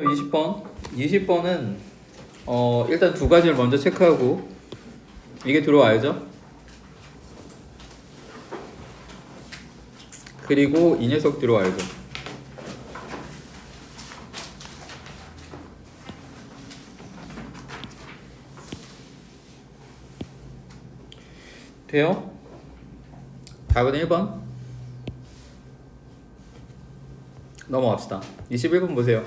20번. 20번은 일단 두 가지를 먼저 체크하고 이게 들어와야죠. 그리고 이 녀석 들어와야죠. 돼요? 답은 1번. 넘어갑시다. 21번 보세요.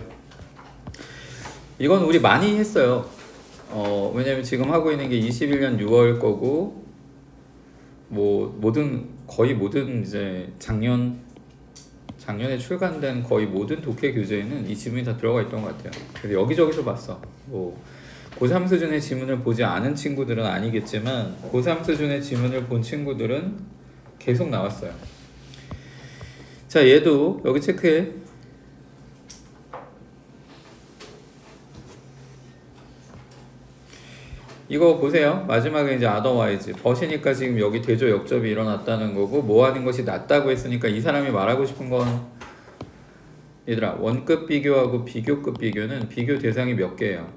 이건 우리 많이 했어요. 왜냐면 지금 하고 있는 게 21년 6월 거고, 뭐 거의 모든 이제 작년에 출간된 거의 모든 독해 교재에는 이 지문이 다 들어가 있던 것 같아요. 그래서 여기저기서 봤어. 뭐 고3 수준의 지문을 보지 않은 친구들은 아니겠지만 고3 수준의 지문을 본 친구들은 계속 나왔어요. 자, 얘도 여기 체크해. 이거 보세요. 마지막에 이제 otherwise 벗이니까 지금 여기 대조 역접이 일어났다는 거고, 뭐 하는 것이 낫다고 했으니까 이 사람이 말하고 싶은 건, 얘들아, 원급 비교하고 비교급 비교는 비교 대상이 몇 개예요?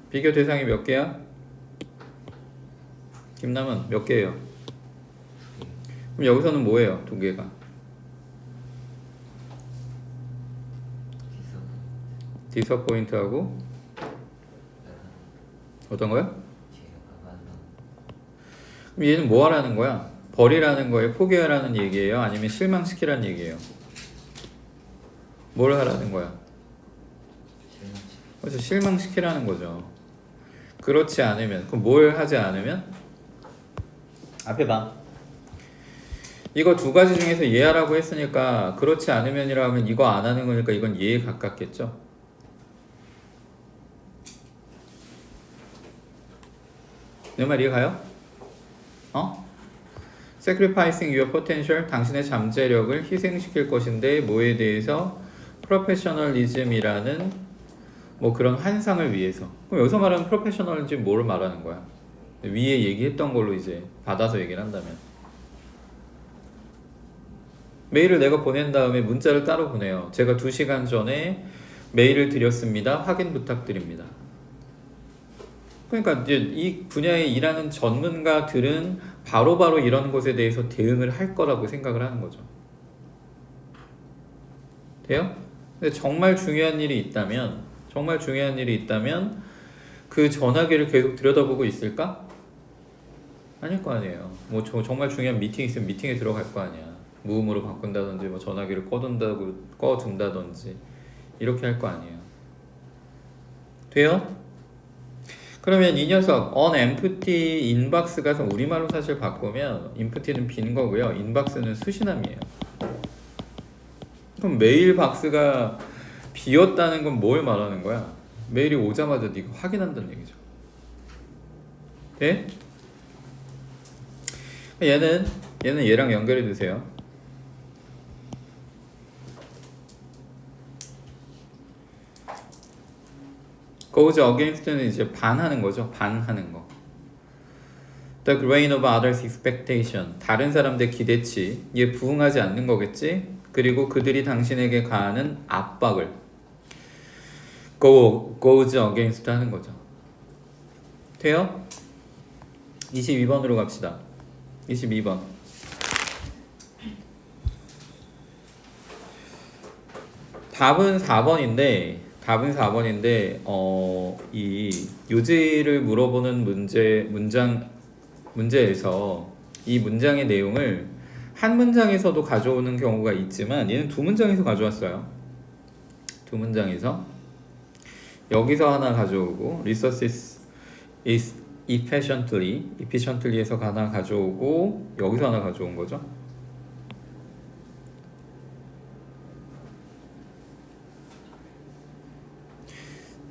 비교 대상이 몇 개야? 김남은 몇 개예요? 그럼 여기서는 뭐예요? 두 개가 디서포인트하고 어떤 거야? 그럼 얘는 뭐 하라는 거야? 버리라는 거예요? 포기하라는 얘기예요? 아니면 실망시키라는 얘기예요? 뭘 하라는 거야? 그래서 실망시키라는 거죠. 그렇지 않으면, 그럼 뭘 하지 않으면? 앞에 봐. 이거 두 가지 중에서 예하라고 했으니까 그렇지 않으면이라 하면 이거 안 하는 거니까 이건 예에 가깝겠죠? 내 말 이해가요? Sacrificing your potential, 당신의 잠재력을 희생시킬 것인데 뭐에 대해서? 프로페셔널리즘이라는 뭐 그런 환상을 위해서. 그럼 여기서 말하는 프로페셔널리즘 뭐를 말하는 거야? 위에 얘기했던 걸로 이제 받아서 얘기를 한다면, 메일을 내가 보낸 다음에 문자를 따로 보내요. 제가 2시간 전에 메일을 드렸습니다. 확인 부탁드립니다. 그러니까 이제 이 분야에 일하는 전문가들은 바로바로 이런 것에 대해서 대응을 할 거라고 생각을 하는 거죠. 돼요? 근데 정말 중요한 일이 있다면 그 전화기를 계속 들여다보고 있을까? 아닐 거 아니에요. 뭐 정말 중요한 미팅이 있으면 미팅에 들어갈 거 아니야. 무음으로 바꾼다든지 뭐 전화기를 꺼둔다든지 이렇게 할 거 아니에요. 돼요? 그러면 이 녀석 on empty inbox 가서 우리말로 사실 바꾸면 empty는 빈 거고요. inbox는 수신함이에요. 그럼 메일 박스가 비었다는 건 뭘 말하는 거야? 메일이 오자마자 네가 확인한다는 얘기죠. 돼? 얘는 얘랑 연결해 주세요. goes against는 이제 반하는 거죠. 반하는 거. The grain of others' expectation. 다른 사람들 기대치. 얘 부응하지 않는 거겠지? 그리고 그들이 당신에게 가하는 압박을 goes against 하는 거죠. 돼요? 22번으로 갑시다. 22번. 답은 4번인데 이 요지를 물어보는 문제에서 이 문장의 내용을 한 문장에서도 가져오는 경우가 있지만 얘는 두 문장에서 가져왔어요. 두 문장에서 여기서 하나 가져오고 resources is efficiently에서 하나 가져오고 여기서 하나 가져온 거죠.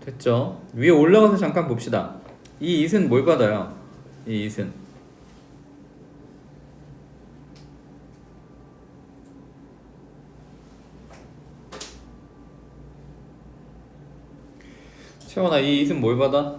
됐죠? 위에 올라가서 잠깐 봅시다. 이 it은 뭘 받아요? 이 it은 채원아, 이 it은 뭘 받아?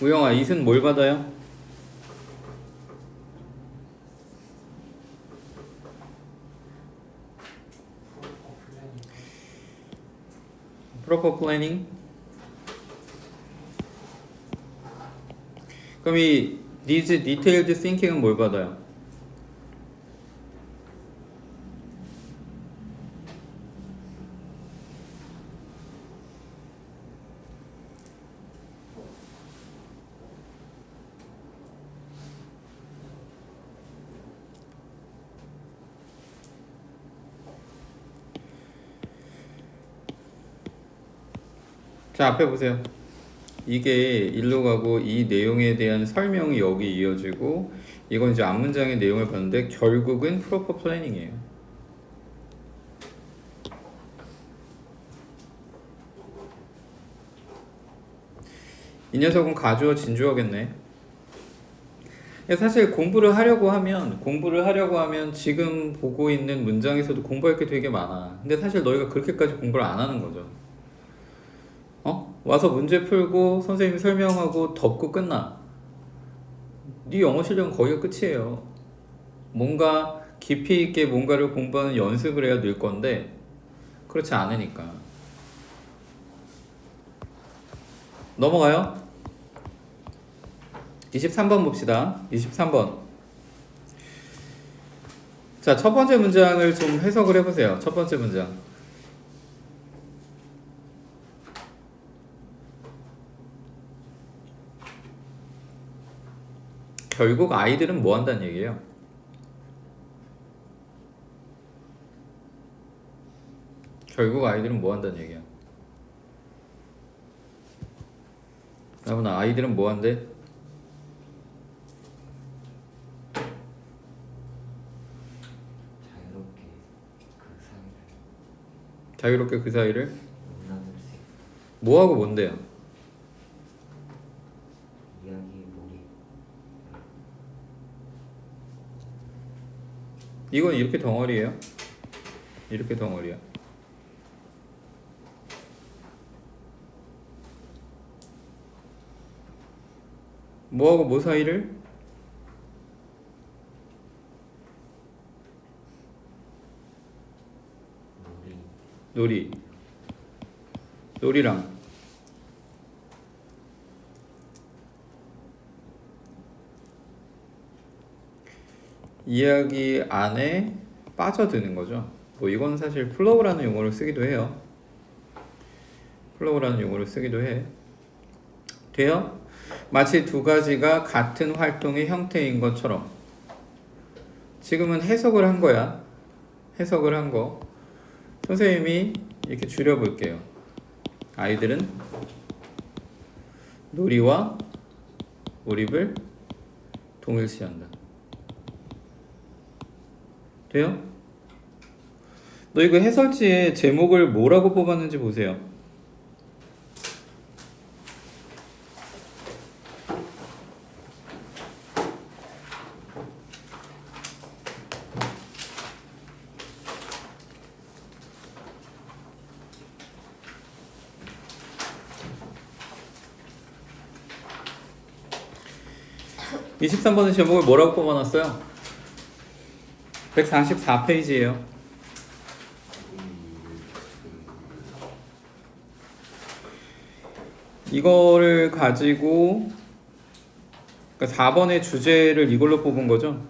우영아, 이은 뭘 받아요? proper planning. 그럼 이 needs detailed thinking은 뭘 받아요? 자, 앞에 보세요. 이게 일로 가고 이 내용에 대한 설명이 여기 이어지고 이건 이제 앞문장의 내용을 봤는데 결국은 proper planning이에요. 이 녀석은 가주어 진주어겠네. 사실 공부를 하려고 하면 지금 보고 있는 문장에서도 공부할 게 되게 많아. 근데 사실 너희가 그렇게까지 공부를 안 하는 거죠. 와서 문제 풀고 선생님이 설명하고 덮고 끝나. 네 영어 실력은 거기가 끝이에요. 뭔가 깊이 있게 뭔가를 공부하는 연습을 해야 늘 건데 그렇지 않으니까. 넘어가요. 23번 봅시다. 23번. 자, 첫 번째 문장을 좀 해석을 해보세요. 첫 번째 문장. 결국 아이들은 뭐 한다는 얘기예요? 결국 아이들은 뭐 한다는 얘기야? 나보나 아이들은 뭐 한대? 자유롭게 그 사이를 뭐하고 뭔데요? 이건 이렇게 덩어리예요? 이렇게 덩어리야. 뭐하고 뭐 사이를? 놀이랑 이야기 안에 빠져드는 거죠. 뭐 이건 사실 플로우라는 용어를 쓰기도 해요. 플로우라는 용어를 쓰기도 해. 돼요? 마치 두 가지가 같은 활동의 형태인 것처럼. 지금은 해석을 한 거야. 해석을 한 거. 선생님이 이렇게 줄여볼게요. 아이들은 놀이와 몰입을 동일시한다. 돼요? 너 이거 해설지에 제목을 뭐라고 뽑았는지 보세요. (23번의) 제목을 뭐라고 뽑아놨어요? 144페이지예요. 이거를 가지고 그러니까 4번의 주제를 이걸로 뽑은 거죠.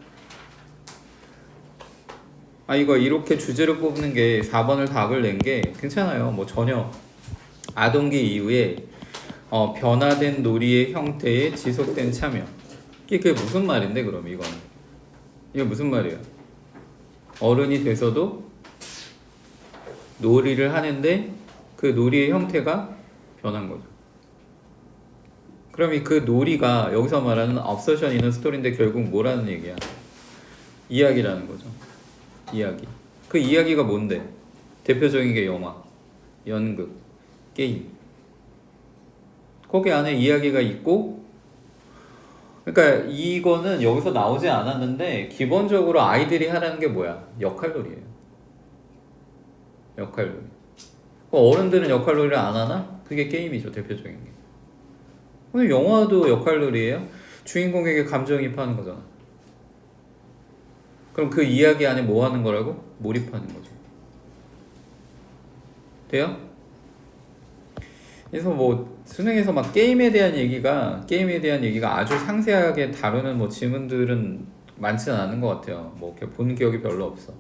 이거 이렇게 주제로 뽑는 게 4번을 답을 낸 게 괜찮아요. 뭐 전혀 아동기 이후에 변화된 놀이의 형태에 지속된 참여. 이게 무슨 말인데 그럼 이게 무슨 말이에요? 어른이 돼서도 놀이를 하는데 그 놀이의 형태가 변한 거죠. 그럼 그 놀이가 여기서 말하는 obsession in a story인데 결국 뭐라는 얘기야? 이야기라는 거죠. 이야기. 그 이야기가 뭔데? 대표적인 게 영화, 연극, 게임. 거기 안에 이야기가 있고, 그러니까 이거는 여기서 나오지 않았는데 기본적으로 아이들이 하라는 게 뭐야? 역할놀이에요. 역할놀이. 어른들은 역할놀이를 안 하나? 그게 게임이죠, 대표적인 게. 오늘 영화도 역할놀이에요. 주인공에게 감정이입하는 거잖아. 그럼 그 이야기 안에 뭐 하는 거라고? 몰입하는 거죠. 돼요? 그래서 뭐 수능에서 막 게임에 대한 얘기가 아주 상세하게 다루는 뭐 지문들은 많지는 않은 것 같아요. 뭐 이렇게 본 기억이 별로 없어.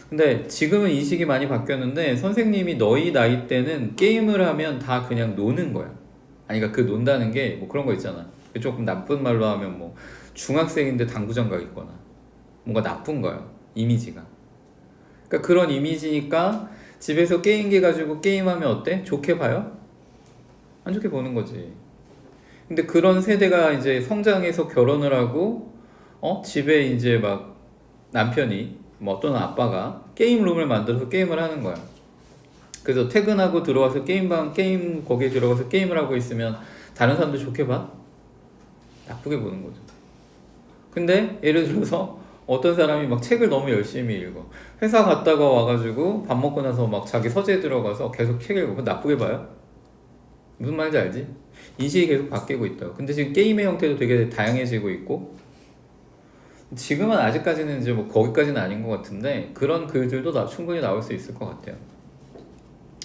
근데 지금은 인식이 많이 바뀌었는데 선생님이 너희 나이 때는 게임을 하면 다 그냥 노는 거야. 아니 그러니까 그 논다는 게 뭐 그런 거 있잖아. 조금 나쁜 말로 하면 뭐 중학생인데 당구장가 있거나 뭔가 나쁜 거예요. 이미지가. 그러니까 그런 이미지니까 집에서 게임기 가지고 게임하면 어때? 좋게 봐요? 안 좋게 보는 거지. 근데 그런 세대가 이제 성장해서 결혼을 하고 집에 이제 막 남편이 뭐 어떤 아빠가 게임룸을 만들어서 게임을 하는 거야. 그래서 퇴근하고 들어와서 게임 거기에 들어가서 게임을 하고 있으면 다른 사람들 좋게 봐? 나쁘게 보는 거죠. 근데 예를 들어서 어떤 사람이 막 책을 너무 열심히 읽어. 회사 갔다가 와가지고 밥 먹고 나서 막 자기 서재에 들어가서 계속 책 읽고 나쁘게 봐요? 무슨 말인지 알지? 인식이 계속 바뀌고 있다. 근데 지금 게임의 형태도 되게 다양해지고 있고 지금은 아직까지는 이제 뭐 거기까지는 아닌 것 같은데 그런 글들도 충분히 나올 수 있을 것 같아요.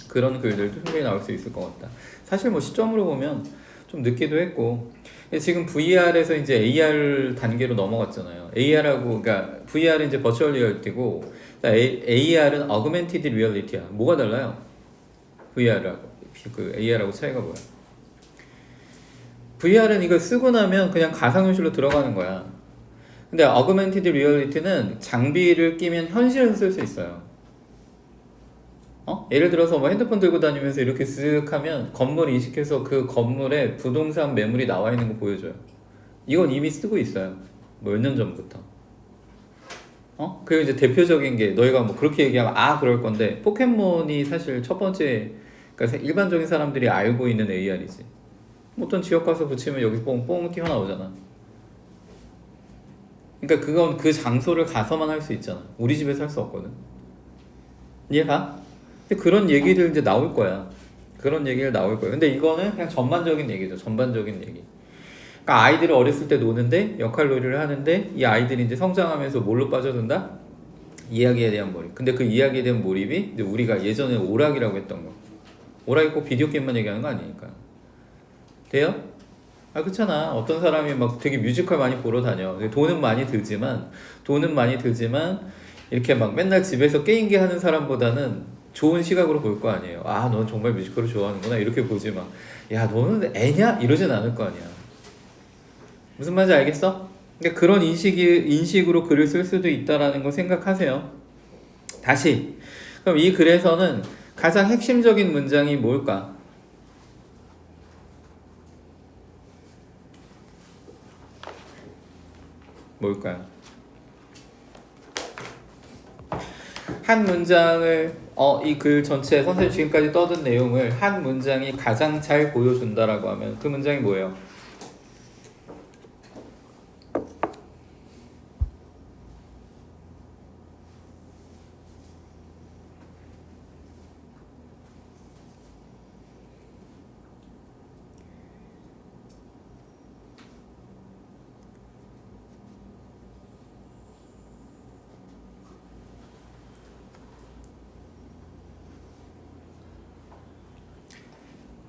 그런 글들도 충분히 나올 수 있을 것 같다. 사실 뭐 시점으로 보면 좀 늦기도 했고 지금 VR에서 이제 AR 단계로 넘어갔잖아요. AR하고 그러니까 VR은 이제 버추얼 리얼리티고 AR은 어그멘티드 리얼리티야. 뭐가 달라요? VR하고 그 AR하고 차이가 뭐야? VR은 이거 쓰고 나면 그냥 가상현실로 들어가는 거야. 근데 어그멘티드 리얼리티는 장비를 끼면 현실에서 쓸 수 있어요. 예를 들어서 뭐 핸드폰 들고 다니면서 이렇게 쓱 하면 건물 인식해서 그 건물에 부동산 매물이 나와 있는 거 보여줘요. 이건 이미 쓰고 있어요. 뭐 몇 년 전부터. 그리고 이제 대표적인 게 너희가 뭐 그렇게 얘기하면 그럴 건데 포켓몬이 사실 첫 번째 그러니까 일반적인 사람들이 알고 있는 AR이지. 어떤 지역 가서 붙이면 여기 뽕뽕 튀어나오잖아. 그러니까 그건 그 장소를 가서만 할 수 있잖아. 우리 집에서 할 수 없거든. 이해가? 근데 그런 얘기들 이제 나올 거야. 그런 얘기를 나올 거야. 근데 이거는 그냥 전반적인 얘기죠. 전반적인 얘기. 그러니까 아이들이 어렸을 때 노는데 역할놀이를 하는데 이 아이들이 이제 성장하면서 뭘로 빠져든다? 이야기에 대한 몰입. 근데 그 이야기에 대한 몰입이 이제 우리가 예전에 오락이라고 했던 거. 오락이 꼭 비디오 게임만 얘기하는 거 아니니까. 돼요? 그렇잖아. 어떤 사람이 막 되게 뮤지컬 많이 보러 다녀. 돈은 많이 들지만 이렇게 막 맨날 집에서 게임기 하는 사람보다는 좋은 시각으로 볼 거 아니에요. 넌 정말 뮤지컬을 좋아하는구나. 이렇게 보지 마. 야, 너는 애냐? 이러진 않을 거 아니야. 무슨 말인지 알겠어? 그러니까 그런 인식으로 글을 쓸 수도 있다라는 거 생각하세요. 다시. 그럼 이 글에서는 가장 핵심적인 문장이 뭘까? 뭘까요? 한 문장을 이 글 전체 선생님 지금까지 떠든 내용을 한 문장이 가장 잘 보여준다라고 하면 그 문장이 뭐예요?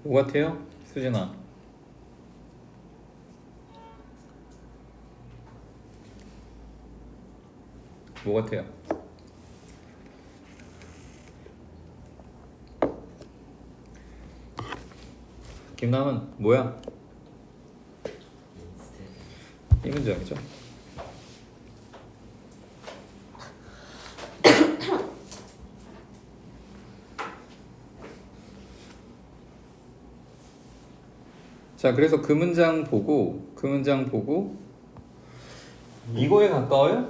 뭐 같아요? 수진아. 뭐 같아요? 김남은 뭐야? 이 문장이죠. 자, 그래서 그 문장 보고 이거에 가까워요?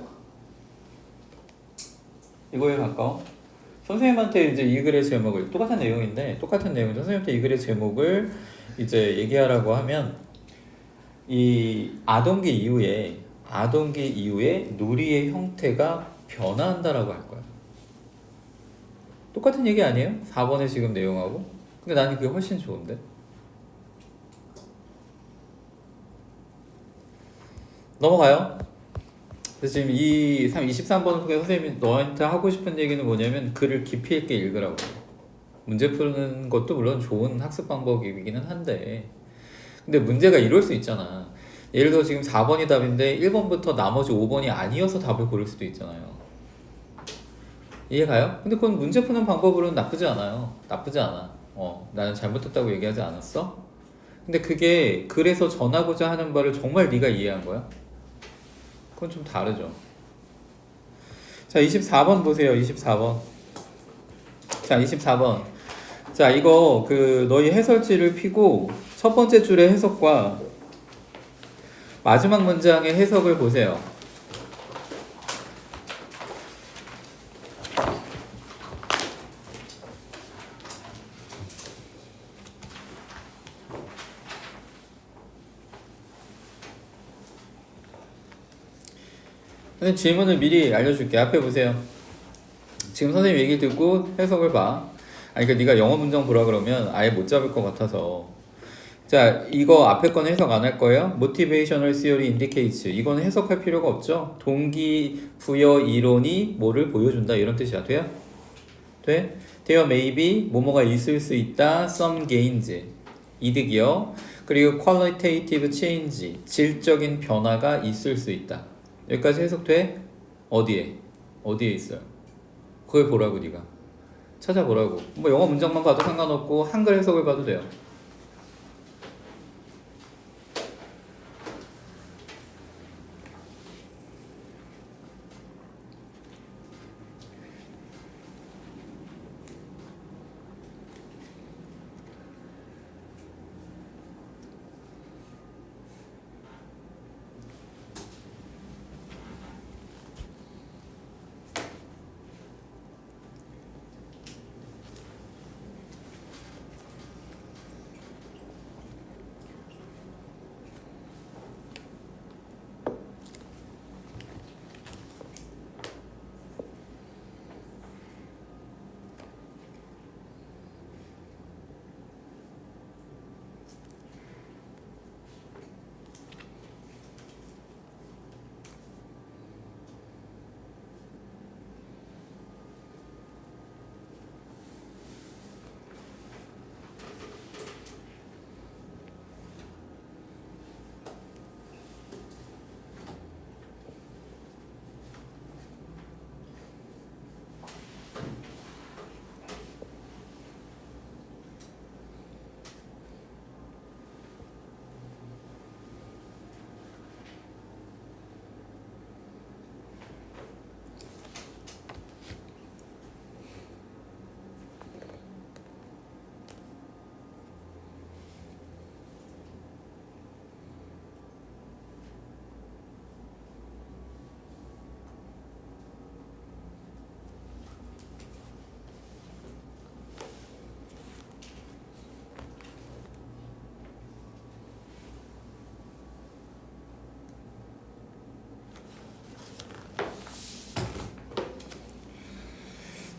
이거에 가까워? 선생님한테 이제 이 글의 제목을 똑같은 내용인데 선생님한테 이 글의 제목을 이제 얘기하라고 하면 이 아동기 이후에 놀이의 형태가 변화한다라고 할 거야. 똑같은 얘기 아니에요? 4번의 지금 내용하고. 근데 나는 그게 훨씬 좋은데. 넘어가요. 그래서 지금 이 23번을 통해 선생님이 너한테 하고 싶은 얘기는 뭐냐면 글을 깊이 있게 읽으라고. 문제 푸는 것도 물론 좋은 학습 방법이기는 한데, 근데 문제가 이럴 수 있잖아. 예를 들어 지금 4번이 답인데 1번부터 나머지 5번이 아니어서 답을 고를 수도 있잖아요. 이해가요? 근데 그건 문제 푸는 방법으로는 나쁘지 않아요. 나쁘지 않아. 나는 잘못했다고 얘기하지 않았어? 근데 그게 그래서 전하고자 하는 바를 정말 네가 이해한 거야? 그건 좀 다르죠. 자, 24번 보세요. 24번. 자, 24번. 자, 이거 그 너희 해설지를 펴고 첫 번째 줄의 해석과 마지막 문장의 해석을 보세요. 근데 질문을 미리 알려줄게. 앞에 보세요. 지금 선생님 얘기 듣고 해석을 봐. 아니, 그러니까 네가 영어 문장 보라 그러면 아예 못 잡을 것 같아서. 자, 이거 앞에 거는 해석 안 할 거예요. Motivational Theory Indicates. 이거는 해석할 필요가 없죠. 동기부여 이론이 뭐를 보여준다 이런 뜻이야. 돼요? 돼? There may be 뭐뭐가 있을 수 있다. Some gains. 이득이요. 그리고 qualitative change. 질적인 변화가 있을 수 있다. 여기까지 해석돼? 어디에? 어디에 있어요? 그걸 보라고 네가. 찾아보라고. 뭐 영어 문장만 봐도 상관없고 한글 해석을 봐도 돼요.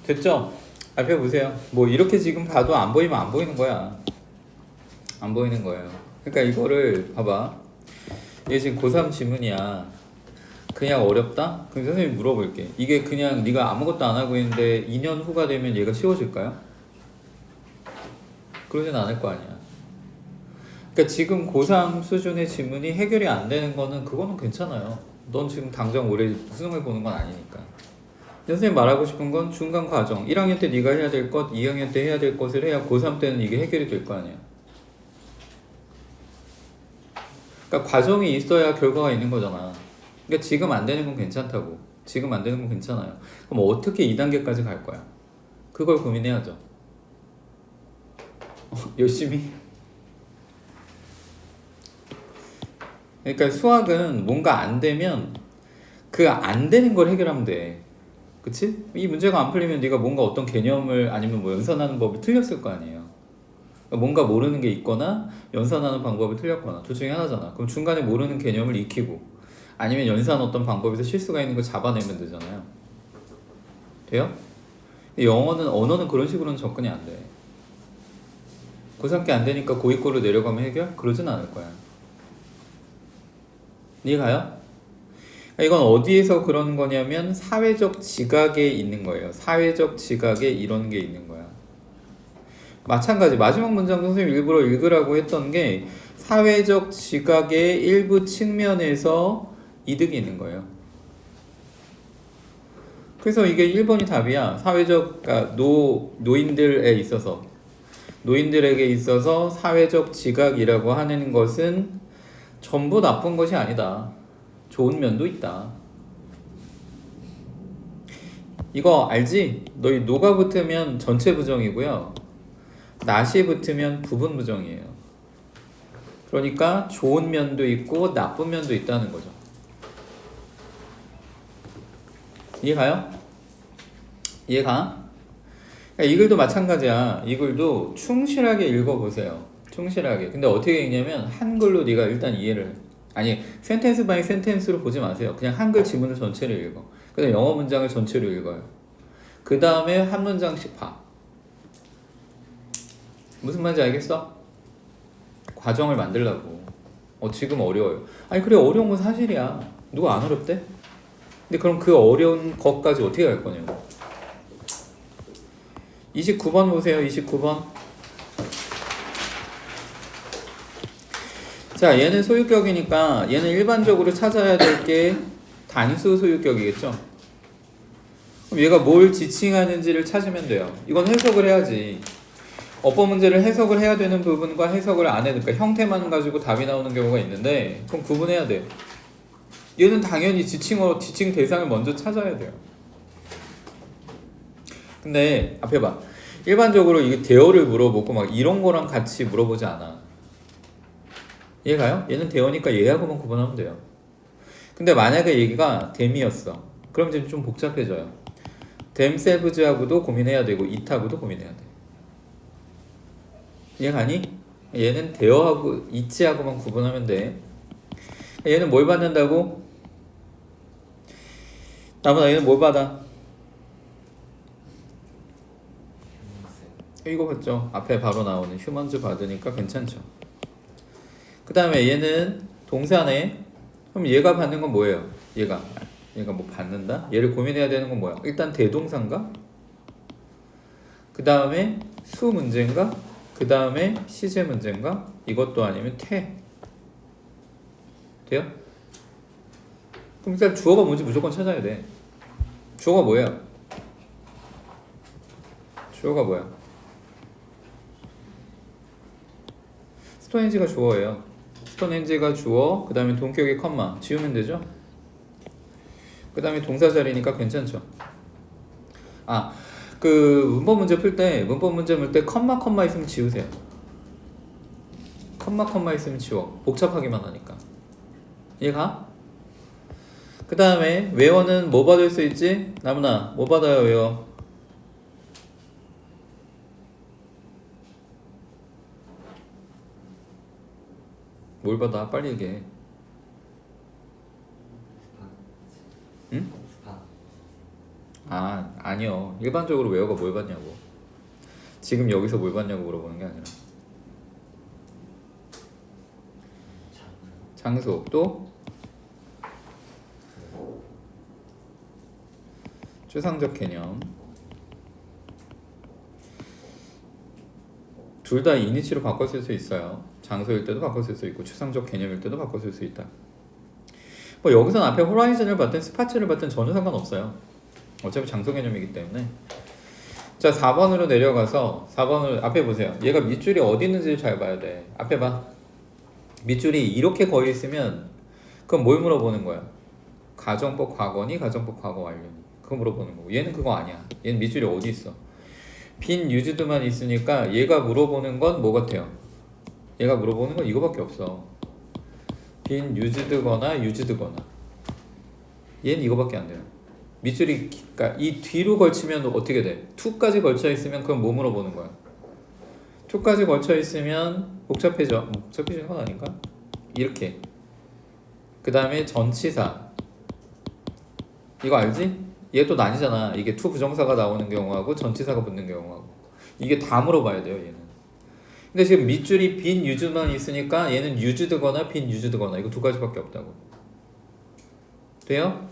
됐죠? 앞에 보세요. 뭐 이렇게 지금 봐도 안 보이면 안 보이는 거야. 안 보이는 거예요. 그러니까 이거를 봐봐. 이게 지금 고3 지문이야. 그냥 어렵다? 그럼 선생님 물어볼게. 이게 그냥 네가 아무것도 안 하고 있는데 2년 후가 되면 얘가 쉬워질까요? 그러진 않을 거 아니야. 그러니까 지금 고3 수준의 지문이 해결이 안 되는 거는 그거는 괜찮아요. 넌 지금 당장 올해 수능을 보는 건 아니니까. 선생님 말하고 싶은 건 중간 과정 1학년 때 네가 해야 될 것, 2학년 때 해야 될 것을 해야 고3 때는 이게 해결이 될 거 아니야. 그러니까 과정이 있어야 결과가 있는 거잖아. 그러니까 지금 안 되는 건 괜찮다고. 지금 안 되는 건 괜찮아요. 그럼 어떻게 2단계까지 갈 거야? 그걸 고민해야죠. 열심히. 그러니까 수학은 뭔가 안 되면 그 안 되는 걸 해결하면 돼. 그치? 이 문제가 안 풀리면 네가 뭔가 어떤 개념을 아니면 뭐 연산하는 법을 틀렸을 거 아니에요. 그러니까 뭔가 모르는 게 있거나 연산하는 방법을 틀렸거나 둘 중에 하나잖아. 그럼 중간에 모르는 개념을 익히고 아니면 연산 어떤 방법에서 실수가 있는 걸 잡아내면 되잖아요. 돼요? 영어는 언어는 그런 식으로는 접근이 안 돼. 고3 게 안 되니까 고이고로 내려가면 해결? 그러진 않을 거야. 이해가요? 이건 어디에서 그런 거냐면 사회적 지각에 있는 거예요. 사회적 지각에 이런 게 있는 거야. 마찬가지 마지막 문장 선생님 일부러 읽으라고 했던 게 사회적 지각의 일부 측면에서 이득이 있는 거예요. 그래서 이게 1번이 답이야. 사회적, 그러니까 노인들에 있어서, 노인들에게 있어서 사회적 지각이라고 하는 것은 전부 나쁜 것이 아니다. 좋은 면도 있다. 이거 알지? 너희 노가 붙으면 전체 부정이고요. 낫이 붙으면 부분 부정이에요. 그러니까 좋은 면도 있고 나쁜 면도 있다는 거죠. 이해가요? 이해가? 그러니까 이 글도 마찬가지야. 이 글도 충실하게 읽어보세요. 충실하게. 근데 어떻게 읽냐면 한글로 네가 일단 이해를 해. 아니 센텐스 바이 센텐스로 보지 마세요. 그냥 한글 지문을 전체를 읽어. 그다음 영어 문장을 전체로 읽어요. 그 다음에 한 문장씩 봐. 무슨 말인지 알겠어? 과정을 만들라고. 지금 어려워요. 아니 그래 어려운 건 사실이야. 누가 안 어렵대? 근데 그럼 그 어려운 것까지 어떻게 할 거냐고. 29번 보세요. 29번. 자, 얘는 소유격이니까 얘는 일반적으로 찾아야 될 게 단수 소유격이겠죠. 그럼 얘가 뭘 지칭하는지를 찾으면 돼요. 이건 해석을 해야지. 어법 문제를 해석을 해야 되는 부분과 해석을 안 해니까 형태만 가지고 답이 나오는 경우가 있는데 그럼 구분해야 돼. 얘는 당연히 지칭 대상을 먼저 찾아야 돼요. 근데 앞에 봐. 일반적으로 이게 대어를 물어보고 막 이런 거랑 같이 물어보지 않아. 이해가요? 얘는 대어니까 얘하고만 구분하면 돼요. 근데 만약에 얘기가 댐이었어. 그럼 이제 좀 복잡해져요. themselves하고도 고민해야 되고 it하고도 고민해야 돼. 이해가니? 얘는 대어하고 it하고만 구분하면 돼. 얘는 뭘 받는다고? 나보다 얘는 뭘 받아? 이거 봤죠? 앞에 바로 나오는 휴먼즈 받으니까 괜찮죠? 그 다음에 얘는 동사네. 그럼 얘가 받는 건 뭐예요? 얘가 뭐 받는다? 얘를 고민해야 되는 건 뭐야? 일단 대동사인가? 그 다음에 수 문제인가? 그 다음에 시제 문제인가? 이것도 아니면 태. 돼요? 그럼 일단 주어가 뭔지 무조건 찾아야 돼. 주어가 뭐예요? 주어가 뭐야? 스톤헨지가 주어예요. 스톤헨지가 주어, 그 다음에 동격의 컴마 지우면 되죠? 그 다음에 동사 자리니까 괜찮죠? 그 문법 문제 풀 때 컴마 있으면 지우세요. 컴마 있으면 지워. 복잡하기만 하니까. 이해가? 그 다음에 외어는 뭐 받을 수 있지? 나무나 뭐 받아요 외어? 뭘 받아? 빨리 얘기해. 응? 아니요. 일반적으로 외어가 뭘 받냐고. 지금 여기서 뭘 받냐고 물어보는 게 아니라. 장소 또 추상적 개념. 둘 다 이니치로 바꿨을 수 있어요. 장소일 때도 바꿨을 수 있고 추상적 개념일 때도 바꿨을 수 있다. 뭐 여기서는 앞에 호라이즌을 받든 스파츠를 받든 전혀 상관없어요. 어차피 장소 개념이기 때문에. 자 4번으로 내려가서 4번을 앞에 보세요. 얘가 밑줄이 어디 있는지를 잘 봐야 돼. 앞에 봐. 밑줄이 이렇게 거의 있으면 그럼 뭘 물어보는 거야? 가정법 과거니 가정법 과거 완료니 그거 물어보는 거고 얘는 그거 아니야. 얘는 밑줄이 어디 있어? 빈 유즈드만 있으니까 얘가 물어보는 건 뭐 같아요? 얘가 물어보는 건 이거밖에 없어. 빈 유즈드거나 유즈드거나 얘는 이거밖에 안 돼요. 밑줄이 그러니까 이 뒤로 걸치면 어떻게 돼? to까지 걸쳐 있으면 그건 뭐 물어보는 거야? to까지 걸쳐 있으면 복잡해지는 건 아닌가? 이렇게 그 다음에 전치사 이거 알지? 얘 또 나뉘잖아. 이게 to 부정사가 나오는 경우하고 전치사가 붙는 경우하고 이게 다 물어봐야 돼요 얘는. 근데 지금 밑줄이 빈 유즈만 있으니까 얘는 유즈드거나 빈 유즈드거나 이거 두 가지밖에 없다고. 돼요?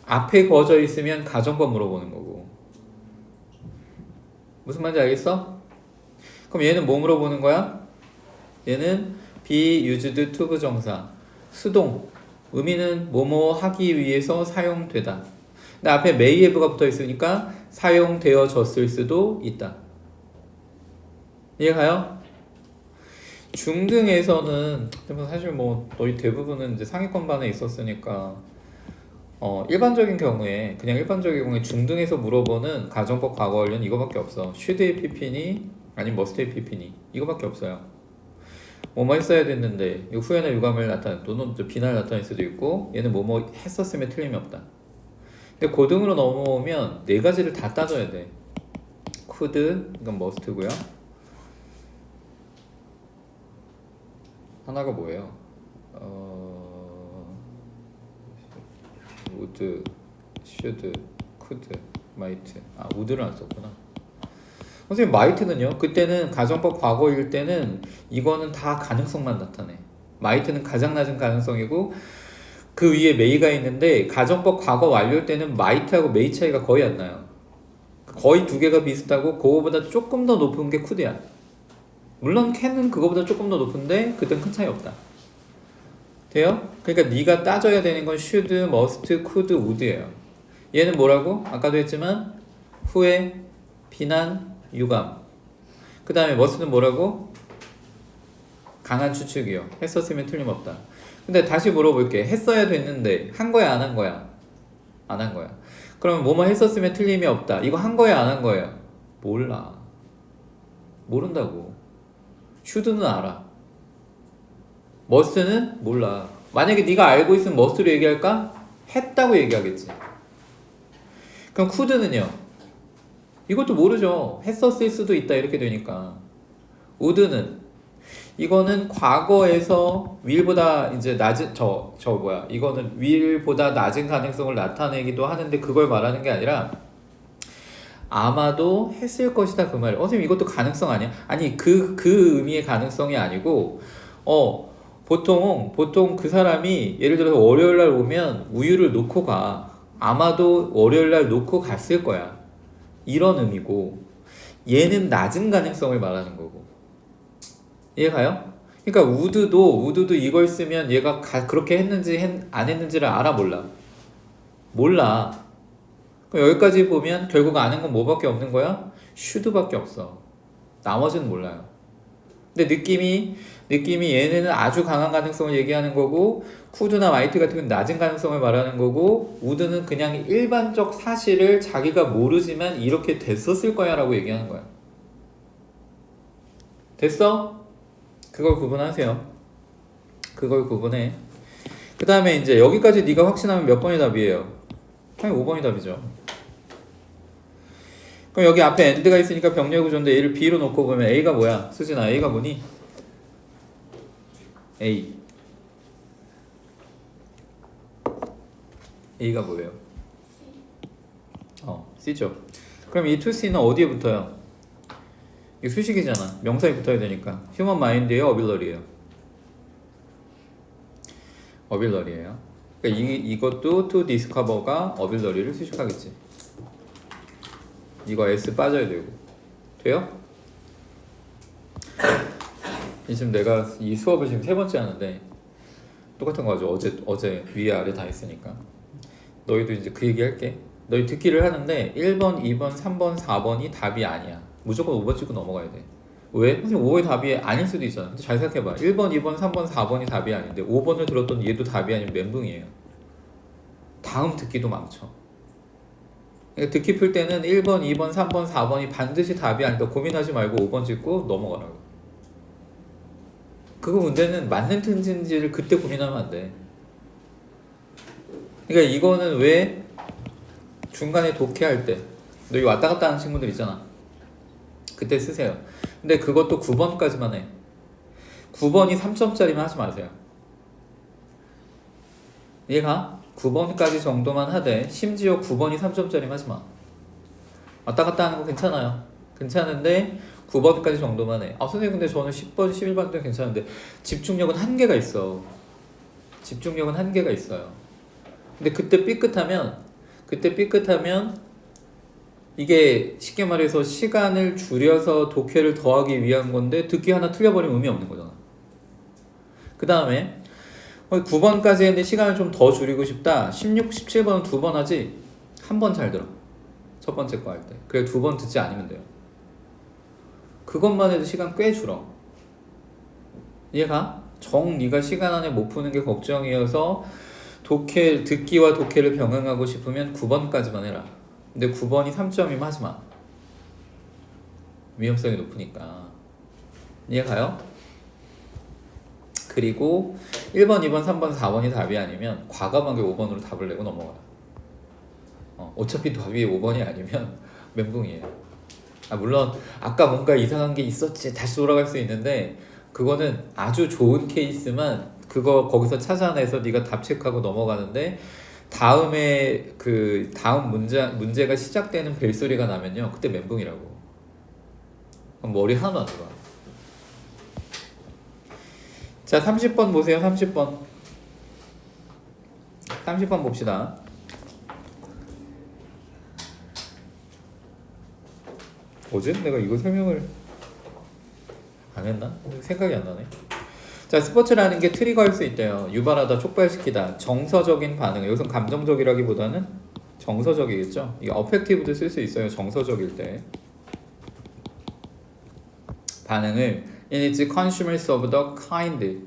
앞에 거져 있으면 가정법 물어보는 거고. 무슨 말인지 알겠어? 그럼 얘는 뭐 물어보는 거야? 얘는 be used to 부정사 수동 의미는 뭐뭐 하기 위해서 사용되다. 근데 앞에 may have가 붙어 있으니까 사용되어졌을 수도 있다. 이해가요? 중등에서는 사실 뭐 거의 대부분은 이제 상위권반에 있었으니까 일반적인 경우에 그냥 일반적인 경우에 중등에서 물어보는 가정법 과거 완료는 이거밖에 없어. should의 pp니 아니면 must의 pp니 이거밖에 없어요. 뭐뭐 했어야 됐는데 이거 후회나 유감을 나타내 또는 비난을 나타낼 수도 있고 얘는 뭐뭐 했었으면 틀림이 없다. 근데 고등으로 넘어오면 네 가지를 다 따져야 돼. could 이건 must고요. 하나가 뭐예요? would, should, could, might. would를 안 썼구나. 선생님 might는요? 그때는 가정법 과거일 때는 이거는 다 가능성만 나타내. might는 가장 낮은 가능성이고 그 위에 may가 있는데 가정법 과거 완료일 때는 might하고 may 차이가 거의 안 나요. 거의 두 개가 비슷하고 그거보다 조금 더 높은 게 could야. 물론 can은 그거보다 조금 더 높은데 그땐 큰 차이 없다. 돼요? 그러니까 네가 따져야 되는 건 should, must, could, would예요. 얘는 뭐라고? 아까도 했지만 후회, 비난, 유감. 그 다음에 must는 뭐라고? 강한 추측이요. 했었으면 틀림없다. 근데 다시 물어볼게. 했어야 됐는데 한 거야 안 한 거야? 안 한 거야. 그러면 뭐뭐 했었으면 틀림이 없다. 이거 한 거야 안 한 거야? 몰라. 모른다고. should는 알아. must는 몰라. 만약에 네가 알고 있으면 must로 얘기할까? 했다고 얘기하겠지. 그럼 could는요? 이것도 모르죠. 했었을 수도 있다 이렇게 되니까. would는 이거는 과거에서 will보다 이제 낮은 이거는 will보다 낮은 가능성을 나타내기도 하는데 그걸 말하는 게 아니라 아마도 했을 것이다 그 말이에요. 선생님 이것도 가능성 아니야? 아니 그 의미의 가능성이 아니고 보통 그 사람이 예를 들어서 월요일 날 오면 우유를 놓고 가. 아마도 월요일 날 놓고 갔을 거야. 이런 의미고 얘는 낮은 가능성을 말하는 거고. 이해가요? 그러니까 would도 이걸 쓰면 얘가 그렇게 했는지 안 했는지를 알아 몰라? 몰라. 그럼 여기까지 보면 결국 아는 건 뭐밖에 없는 거야? should밖에 없어. 나머지는 몰라요. 근데 느낌이 얘네는 아주 강한 가능성을 얘기하는 거고 could나 might 같은 건 낮은 가능성을 말하는 거고 would는 그냥 일반적 사실을 자기가 모르지만 이렇게 됐었을 거야 라고 얘기하는 거야. 됐어? 그걸 구분하세요. 그걸 구분해. 그 다음에 이제 여기까지 네가 확신하면 몇 번이 답이에요? 당연히 5번이 답이죠. 그럼 여기 앞에 and가 있으니까 병렬 구조인데 얘를 b로 놓고 보면 a가 뭐야? 수진아 a가 뭐니? A가 뭐예요? C죠. 그럼 이 to C는 어디에 붙어요? 이 수식이잖아. 명사에 붙어야 되니까. Human mind예요? 어빌러리예요? 어빌러리예요. 그러니까 이것도 to discover가 어빌러리를 수식하겠지. 이거 S 빠져야 되고. 돼요? 지금 내가 이 수업을 지금 3번째 하는데 똑같은 거죠. 어제 위에 아래 다 있으니까. 너희도 이제 그 얘기 할게. 너희 듣기를 하는데 1번, 2번, 3번, 4번이 답이 아니야. 무조건 5번 찍고 넘어가야 돼. 왜? 선생님 5의 답이 아닐 수도 있잖아. 근데 잘 생각해봐. 1번, 2번, 3번, 4번이 답이 아닌데 5번을 들었던 얘도 답이 아니면 멘붕이에요. 다음 듣기도 망쳐. 그러니까 듣기 풀 때는 1번, 2번, 3번, 4번이 반드시 답이 아니다. 고민하지 말고 5번 찍고 넘어가라고. 그거 문제는 맞는 틀린지를 그때 고민하면 안 돼. 그러니까 이거는 왜 중간에 독해할 때 너 이거 왔다 갔다 하는 친구들 있잖아. 그때 쓰세요. 근데 그것도 9번까지만 해. 9번이 3점짜리만 하지 마세요. 이해가? 9번까지 정도만 하되 심지어 9번이 3점짜리만 하지 마. 왔다 갔다 하는 거 괜찮아요. 괜찮은데 9번까지 정도만 해. 선생님 근데 저는 10번, 11번 때 괜찮은데 집중력은 한계가 있어. 집중력은 한계가 있어요. 근데 그때 삐끗하면 이게 쉽게 말해서 시간을 줄여서 독해를 더하기 위한 건데 듣기 하나 틀려버리면 의미 없는 거잖아. 그 다음에 9번까지 했는데 시간을 좀 더 줄이고 싶다. 16, 17번은 2번 하지. 한 번 잘 들어. 첫 번째 거 할 때. 그래 2번 듣지 않으면 돼요. 그것만 해도 시간 꽤 줄어. 이해가? 네가 시간 안에 못 푸는 게 걱정이어서 듣기와 독해를 병행하고 싶으면 9번까지만 해라. 근데 9번이 3점이면 하지마. 위험성이 높으니까. 이해가요? 그리고 1번, 2번, 3번, 4번이 답이 아니면 과감하게 5번으로 답을 내고 넘어가라. 어차피 답이 5번이 아니면 멘붕이에요. 물론 아까 뭔가 이상한 게 있었지 다시 돌아갈 수 있는데 그거는 아주 좋은 케이스만 거기서 찾아내서 네가 답 체크하고 넘어가는데 다음에 다음 문제가 시작되는 벨소리가 나면요 그때 멘붕이라고. 그럼 머리 하나도 안 들어와. 자 30번 보세요. 30번 봅시다. 어제 내가 이거 설명을 안 했나? 생각이 안 나네. 자 스포츠라는 게 트리거할 수 있대요. 유발하다, 촉발시키다, 정서적인 반응. 여기서 감정적이라기보다는 정서적이겠죠. 이게 어펙티브도 쓸 수 있어요. 정서적일 때 반응을 in its consumers of the kind.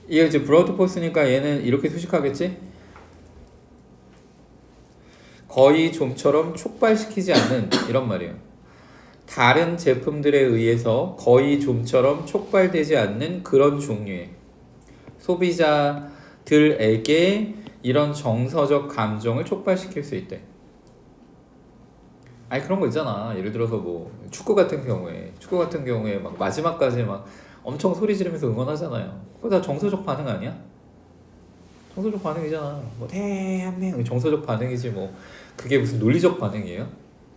이게 이제 브로드 포스니까 얘는 이렇게 수식하겠지? 거의 좀처럼 촉발시키지 않는 이런 말이에요. 다른 제품들에 의해서 거의 좀처럼 촉발되지 않는 그런 종류의 소비자들에게 이런 정서적 감정을 촉발시킬 수 있대. 아니 그런 거 있잖아. 예를 들어서 뭐 축구 같은 경우에 막 마지막까지 막 엄청 소리 지르면서 응원하잖아요. 그거 다 정서적 반응 아니야? 정서적 반응이잖아. 뭐 대한민국 정서적 반응이지 뭐 그게 무슨 논리적 반응이에요?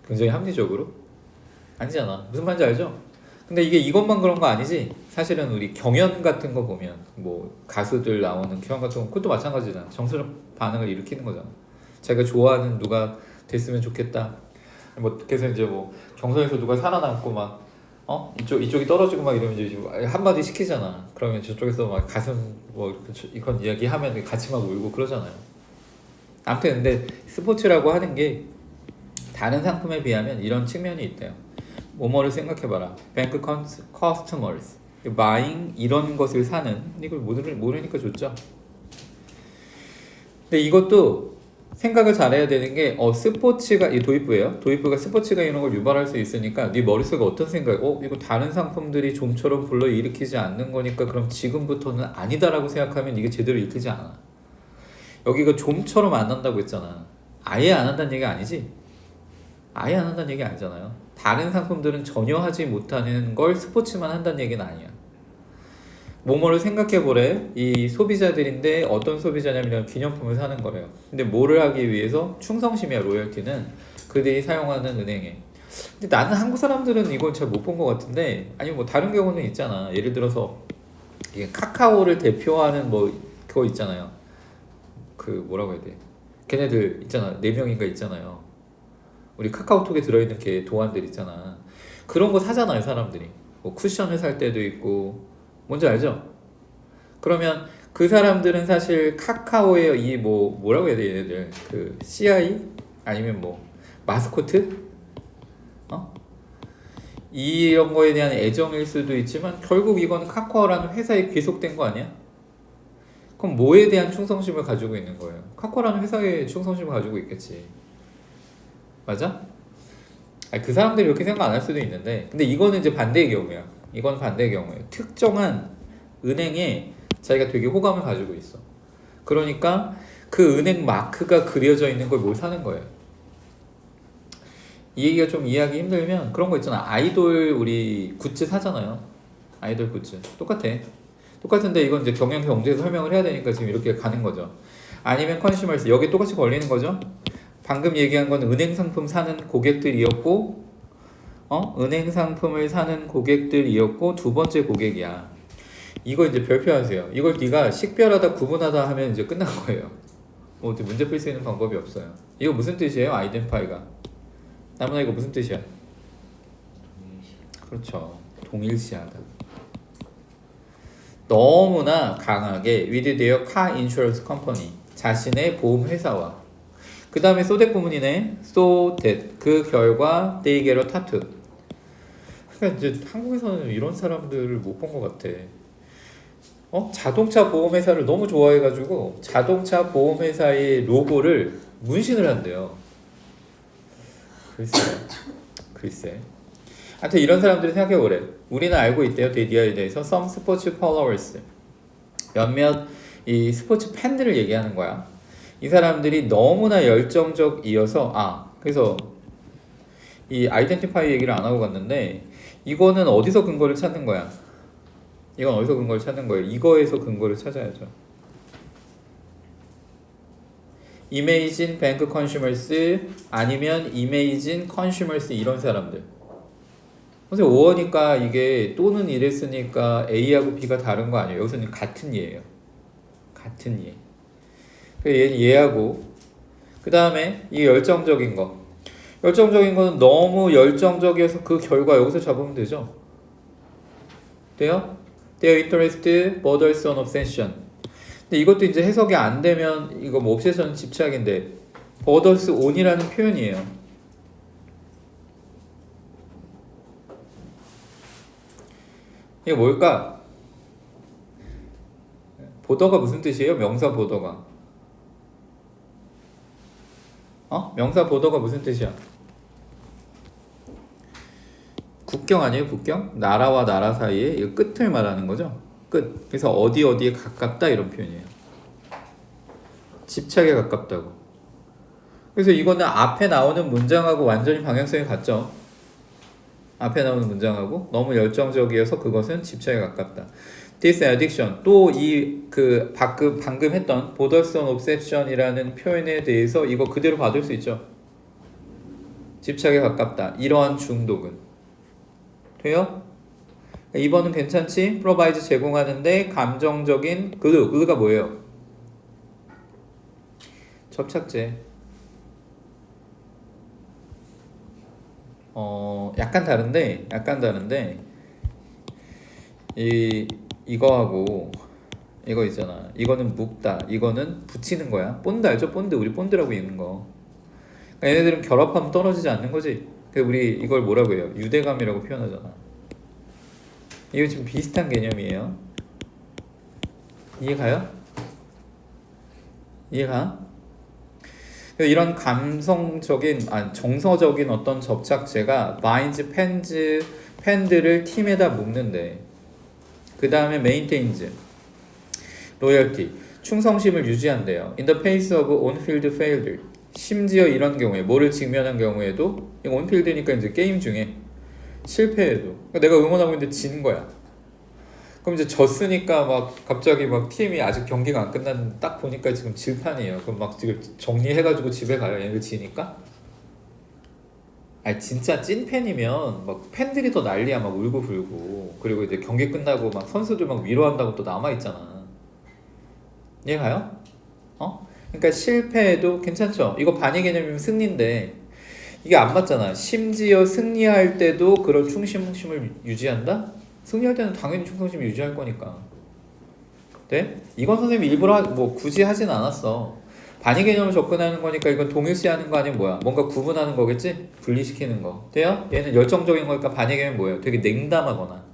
굉장히 합리적으로? 아니잖아. 무슨 말인지 알죠? 근데 이게 이것만 그런 거 아니지. 사실은 우리 경연 같은 거 보면 뭐 가수들 나오는 경연 같은 거 그것도 마찬가지잖아. 정서적 반응을 일으키는 거잖아. 자기가 좋아하는 누가 됐으면 좋겠다. 뭐 그래서 이제 뭐 경선에서 누가 살아남고 막 이쪽이 떨어지고 막 이러면 이제 한마디 시키잖아. 그러면 저쪽에서 막 가슴 뭐 이런 이야기 하면 같이 막 울고 그러잖아요. 아무튼 근데 스포츠라고 하는 게 다른 상품에 비하면 이런 측면이 있대요. 뭐뭐를 생각해봐라. 뱅크 커스터머스 buying 이런 것을 사는 이걸 모르니까 좋죠. 근데 이것도 생각을 잘해야 되는 게 스포츠가 이 도입부예요. 도입부가 스포츠가 이런 걸 유발할 수 있으니까 네 머릿속에 어떤 생각? 이거 다른 상품들이 좀처럼 불러일으키지 않는 거니까 그럼 지금부터는 아니다라고 생각하면 이게 제대로 읽히지 않아. 여기가 좀처럼 안 한다고 했잖아. 아예 안 한다는 얘기 아니지? 아예 안 한다는 얘기 아니잖아요. 다른 상품들은 전혀 하지 못하는 걸 스포츠만 한다는 얘기는 아니야. 뭐뭐를 생각해보래. 이 소비자들인데 어떤 소비자냐면 기념품을 사는 거래요. 근데 뭐를 하기 위해서? 충성심이야. 로열티는 그들이 사용하는 은행에. 근데 나는 한국 사람들은 이걸 잘 못 본 것 같은데 아니면 뭐 다른 경우는 있잖아. 예를 들어서 이게 카카오를 대표하는 뭐 그거 있잖아요. 그 뭐라고 해야 돼? 걔네들 있잖아. 4명인가 있잖아요. 우리 카카오톡에 들어있는 걔 도안들 있잖아. 그런 거 사잖아요. 사람들이. 뭐 쿠션을 살 때도 있고 뭔지 알죠? 그러면 그 사람들은 사실 카카오의 이 뭐라고 해야 돼 얘네들 그 CI 아니면 뭐 마스코트 이런 거에 대한 애정일 수도 있지만 결국 이건 카카오라는 회사에 귀속된 거 아니야? 그럼 뭐에 대한 충성심을 가지고 있는 거예요? 카카오라는 회사에 충성심을 가지고 있겠지. 맞아? 그 사람들이 이렇게 생각 안 할 수도 있는데 근데 이거는 이제 반대의 경우야. 이건 반대의 경우예요. 특정한 은행에 자기가 되게 호감을 가지고 있어. 그러니까 그 은행 마크가 그려져 있는 걸 뭘 사는 거예요. 이 얘기가 좀 이해하기 힘들면 그런 거 있잖아. 아이돌 우리 굿즈 사잖아요. 아이돌 굿즈 똑같은데 이건 이제 경영 경제에서 설명을 해야 되니까 지금 이렇게 가는 거죠. 아니면 컨슈머스 여기 똑같이 걸리는 거죠. 방금 얘기한 건 은행 상품 사는 고객들이었고 은행 상품을 사는 고객들이었고 두 번째 고객이야. 이거 이제 별표하세요. 이걸 네가 식별하다 구분하다 하면 이제 끝난 거예요. 뭐 어떻게 문제 풀 수 있는 방법이 없어요. 이거 무슨 뜻이에요? 아이덴티파이가. 나무나 이거 무슨 뜻이야? 그렇죠. 동일시하다. 너무나 강하게 with their car insurance company 자신의 보험 회사와 그 다음에 so that 부문이네. so that 그 결과 they get a tattoo. 그러니까 이제 한국에서는 이런 사람들을 못 본 것 같아. 자동차 보험 회사를 너무 좋아해가지고 자동차 보험 회사의 로고를 문신을 한대요. 글쎄. 하여튼 이런 사람들이 생각해보래. 우리는 알고 있대요. 데디아에 대해서 some sports followers 몇몇 이 스포츠 팬들을 얘기하는 거야. 이 사람들이 너무나 열정적이어서 그래서 이 아이덴티파이 얘기를 안 하고 갔는데 이거는 어디서 근거를 찾는 거야? 이건 어디서 근거를 찾는 거예요? 이거에서 근거를 찾아야죠. Imagine Bank Consumers 아니면 Imagine Consumers 이런 사람들. 선생님 5어니까 이게 또는 이랬으니까 A하고 B가 다른 거 아니에요? 여기서는 같은 예예요. 같은 예. 얘는 얘하고 그 다음에 이 열정적인 거. 열정적인 거는 너무 열정적이어서 그 결과 여기서 잡으면 되죠. 돼요? Their interest borders on obsession. 근데 이것도 이제 해석이 안 되면 이거 뭐 obsession 집착인데 borders on이라는 표현이에요. 이게 뭘까? 보더가 무슨 뜻이에요? 명사 보더가. 명사 보더가 무슨 뜻이야? 국경 아니에요? 국경? 나라와 나라 사이에 이 끝을 말하는 거죠. 끝. 그래서 어디에 가깝다 이런 표현이에요. 집착에 가깝다고. 그래서 이거는 앞에 나오는 문장하고 완전히 방향성이 같죠. 앞에 나오는 문장하고 너무 열정적이어서 그것은 집착에 가깝다. This addiction 또 이 그 방금 했던 borders on obsession이라는 표현에 대해서 이거 그대로 받을 수 있죠. 집착에 가깝다. 이러한 중독은 돼요? 2번은 괜찮지? provide 제공하는데 감정적인 glue. 가 뭐예요? 접착제. 약간 다른데 이거하고 이거 있잖아. 이거는 묶다. 이거는 붙이는 거야. 본드 알죠? 본드. 우리 본드라고 읽는 거. 그러니까 얘네들은 결합하면 떨어지지 않는 거지. 그래서 우리 이걸 뭐라고 해요? 유대감이라고 표현하잖아. 이거 지금 비슷한 개념이에요. 이해가요? 이해가? 이런 감성적인, 정서적인 어떤 접착제가 binds 팬들을 팀에다 묶는데 그 다음에 maintains loyalty 충성심을 유지한대요. in the face of on-field failure 심지어 이런 경우에 뭐를 직면한 경우에도 이거 on-field니까 이제 게임 중에 실패해도 그러니까 내가 응원하고 있는데 진 거야. 그럼 이제 졌으니까 막 갑자기 막 팀이 아직 경기가 안 끝났는데 딱 보니까 지금 질판이에요. 그럼 막 지금 정리해가지고 집에 가요. 얘네들 지니까. 진짜 찐 팬이면 막 팬들이 더 난리야. 막 울고 불고. 그리고 이제 경기 끝나고 막 선수들 막 위로한다고 또 남아있잖아. 이해가요? 그러니까 실패해도 괜찮죠? 이거 반의 개념이면 승리인데 이게 안 맞잖아. 심지어 승리할 때도 그런 충성심을 유지한다? 승리할 때는 당연히 충성심을 유지할 거니까. 네? 이건 선생님이 일부러 뭐 굳이 하진 않았어. 반의 개념을 접근하는 거니까 이건 동일시하는 거 아니면 뭐야? 뭔가 구분하는 거겠지? 분리시키는 거. 돼요? 얘는 열정적인 거니까 반의 개념이 뭐예요? 되게 냉담하거나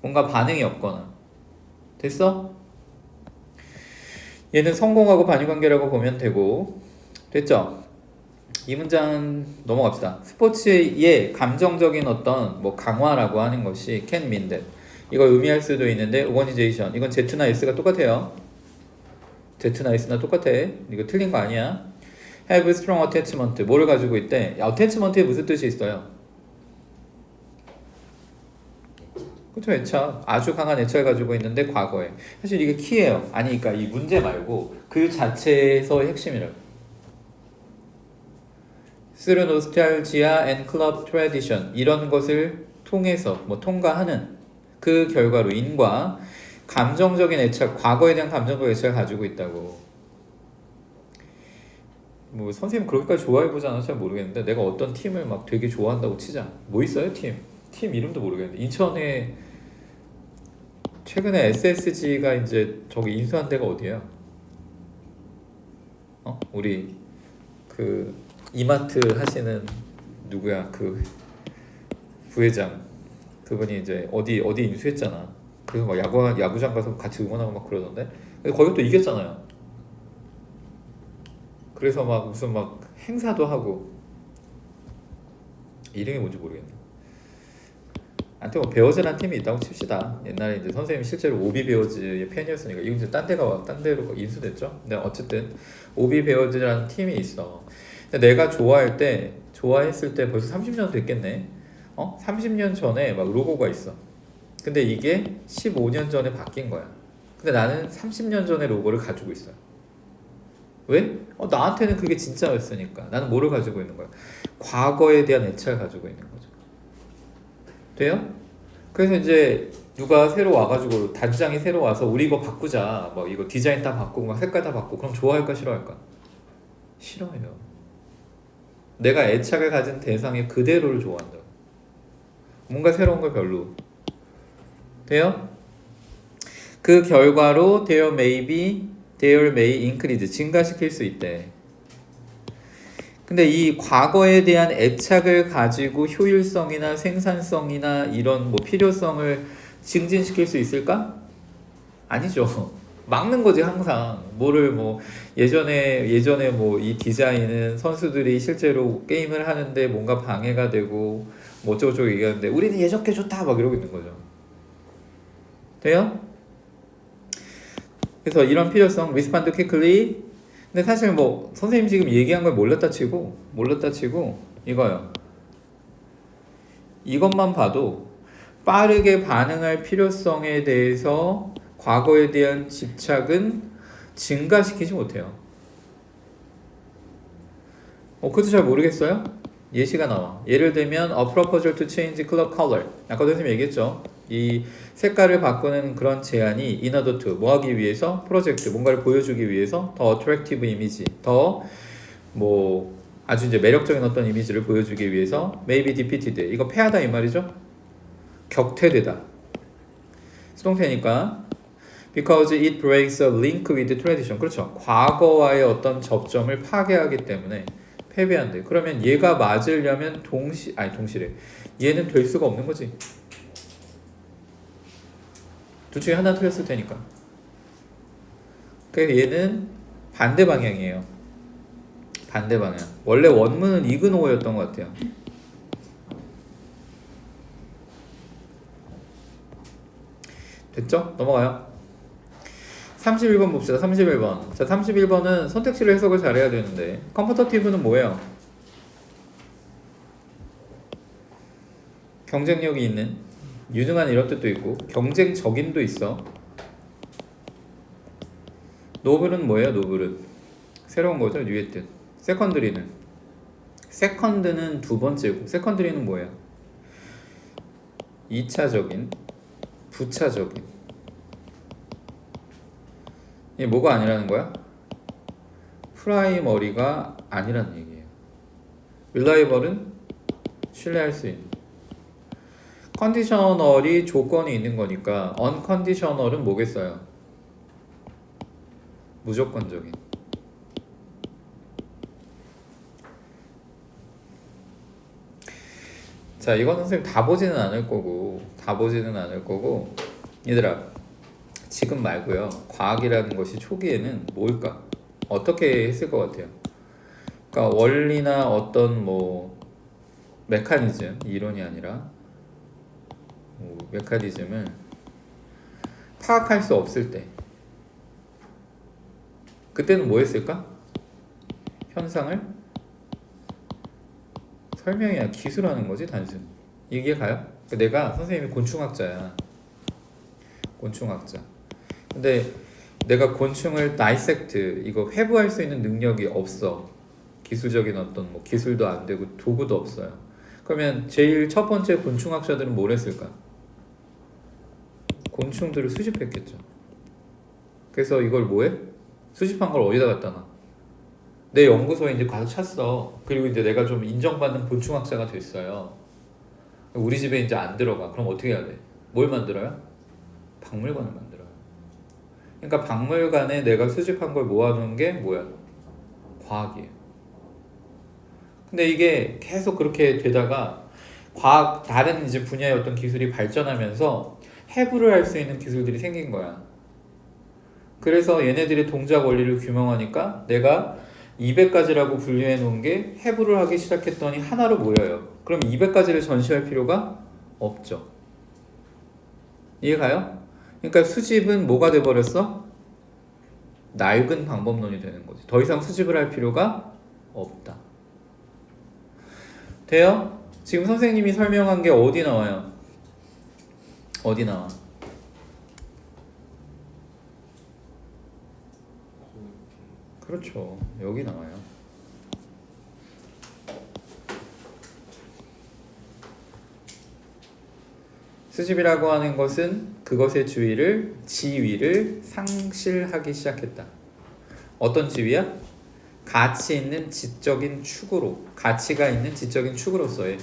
뭔가 반응이 없거나. 됐어? 얘는 성공하고 반유관계라고 보면 되고. 됐죠? 이 문장은 넘어갑시다. 스포츠의 감정적인 어떤 뭐 강화라고 하는 것이 can mean that. 이걸 의미할 수도 있는데 organization. 이건 Z나 S가 똑같아요. Z나 S나 똑같아. 이거 틀린 거 아니야. have strong attachment. 뭐를 가지고 있대? attachment에 무슨 뜻이 있어요? 그렇죠. 애착. 아주 강한 애착을 가지고 있는데 과거에. 사실 이게 키예요. 아니 그러니까 이 문제 말고 그 자체에서의 핵심이라고. through nostalgia and club tradition 이런 것을 통해서 통과하는 그 결과로 인과 감정적인 애착, 과거에 대한 감정적인 애착을 가지고 있다고. 뭐 선생님 그렇게까지 좋아해보지 않아서 잘 모르겠는데 내가 어떤 팀을 막 되게 좋아한다고 치자. 뭐 있어요 팀 이름도 모르겠는데 인천에 최근에 SSG가 이제 저기 인수한 데가 어디예요? 우리 그 이마트 하시는 누구야 그 부회장 그분이 이제 어디 인수했잖아. 그래서 막 야구장 가서 같이 응원하고 막 그러던데. 근데 거기 또 이겼잖아요. 그래서 막 무슨 막 행사도 하고 이름이 뭔지 모르겠네. 한테 뭐 베어즈라는 팀이 있다고 칩시다. 옛날에 이제 선생님이 실제로 오비 베어즈의 팬이었으니까 이거 이제 딴 데로 인수됐죠. 근데 어쨌든 오비 베어즈라는 팀이 있어. 근데 내가 좋아했을 때 벌써 30년 됐겠네. 30년 전에 막 로고가 있어. 근데 이게 15년 전에 바뀐 거야. 근데 나는 30년 전의 로고를 가지고 있어요. 왜? 나한테는 그게 진짜였으니까. 나는 뭐를 가지고 있는 거야? 과거에 대한 애착을 가지고 있는 거죠. 돼요? 그래서 이제 누가 새로 와가지고 단장이 새로 와서 우리 이거 바꾸자, 뭐 이거 디자인 다 바꾸고 막 색깔 다 바꾸고 그럼 좋아할까 싫어할까? 싫어해요. 내가 애착을 가진 대상의 그대로를 좋아한다. 뭔가 새로운 걸 별로. 돼요? 그 결과로 there may increase 증가시킬 수 있대. 근데 이 과거에 대한 애착을 가지고 효율성이나 생산성이나 이런 뭐 필요성을 증진시킬 수 있을까? 아니죠. 막는 거지 항상. 뭐를 뭐 예전에 뭐 이 디자인은 선수들이 실제로 게임을 하는데 뭔가 방해가 되고 뭐 어쩌고저쩌고 얘기하는데 우리는 예전 게 좋다 막 이러고 있는 거죠. 돼요? 그래서 이런 필요성, respond quickly. 근데 사실 뭐 선생님 지금 얘기한 걸 몰랐다 치고 이거요. 이것만 봐도 빠르게 반응할 필요성에 대해서 과거에 대한 집착은 증가시키지 못해요. 그것도 잘 모르겠어요? 예시가 나와. 예를 들면 a proposal to change club color. 아까 선생님 얘기했죠. 이 색깔을 바꾸는 그런 제안이 in order to 뭐 하기 위해서 프로젝트 뭔가를 보여주기 위해서 더 attractive 이미지 더 뭐 아주 이제 매력적인 어떤 이미지를 보여주기 위해서 may be defeated 이거 패하다 이 말이죠. 격퇴되다. 수동태니까 because it breaks a link with tradition. 그렇죠. 과거와의 어떤 접점을 파괴하기 때문에 패배한대. 그러면 얘가 맞으려면 동시래. 얘는 될 수가 없는 거지. 둘 중에 하나 틀렸을 테니까. 그래서 얘는 반대 방향이에요. 반대 방향. 원래 원문은 이그노어였던 것 같아요. 됐죠? 넘어가요. 31번 봅시다. 31번. 자, 31번은 선택지를 해석을 잘해야 되는데 컴포터티브는 뭐예요? 경쟁력이 있는, 유능한 이런 뜻도 있고 경쟁적인도 있어. 노블은 뭐예요? 노블은 새로운 거죠. 뉴의 뜻. 세컨드는 두 번째고 세컨드리는 뭐예요? 2차적인, 부차적인. 이게 뭐가 아니라는 거야? 프라이머리가 아니라는 얘기예요. 릴라이벌은 신뢰할 수 있는. 컨디셔널이 조건이 있는 거니까 언컨디셔널은 뭐겠어요? 무조건적인. 자, 이거는 선생님 다 보지는 않을 거고 얘들아 지금 말고요. 과학이라는 것이 초기에는 뭘까? 어떻게 했을 것 같아요? 그러니까 원리나 어떤 뭐 메커니즘, 이론이 아니라 메커니즘을 파악할 수 없을 때 그때는 뭐 했을까? 현상을 설명이야 기술하는 거지 단순. 이게 가요? 내가 선생님이 곤충학자야. 근데 내가 곤충을 다이섹트 이거 회부할 수 있는 능력이 없어. 기술적인 어떤 뭐 기술도 안 되고 도구도 없어요. 그러면 제일 첫 번째 곤충학자들은 뭘 했을까? 곤충들을 수집했겠죠. 그래서 이걸 뭐해? 수집한 걸 어디다 갖다 놔? 내 연구소에 이제 가서 찼어. 그리고 이제 내가 좀 인정받는 곤충학자가 됐어요. 우리 집에 이제 안 들어가. 그럼 어떻게 해야 돼? 뭘 만들어요? 박물관을 만들어요. 그러니까 박물관에 내가 수집한 걸 모아놓은 게 뭐야? 과학이에요. 근데 이게 계속 그렇게 되다가 과학 다른 이제 분야의 어떤 기술이 발전하면서 해부를 할 수 있는 기술들이 생긴 거야. 그래서 얘네들의 동작 원리를 규명하니까 내가 200가지라고 분류해 놓은 게 해부를 하기 시작했더니 하나로 모여요. 그럼 200가지를 전시할 필요가 없죠. 이해가요? 그러니까 수집은 뭐가 돼버렸어? 낡은 방법론이 되는 거지. 더 이상 수집을 할 필요가 없다. 돼요? 지금 선생님이 설명한 게 어디 나와요? 어디 나와? 그렇죠. 여기 나와요. 수집이라고 하는 것은 그것의 지위를 상실하기 시작했다. 어떤 지위야? 가치 있는 지적인 축으로, 가치가 있는 지적인 축으로서의.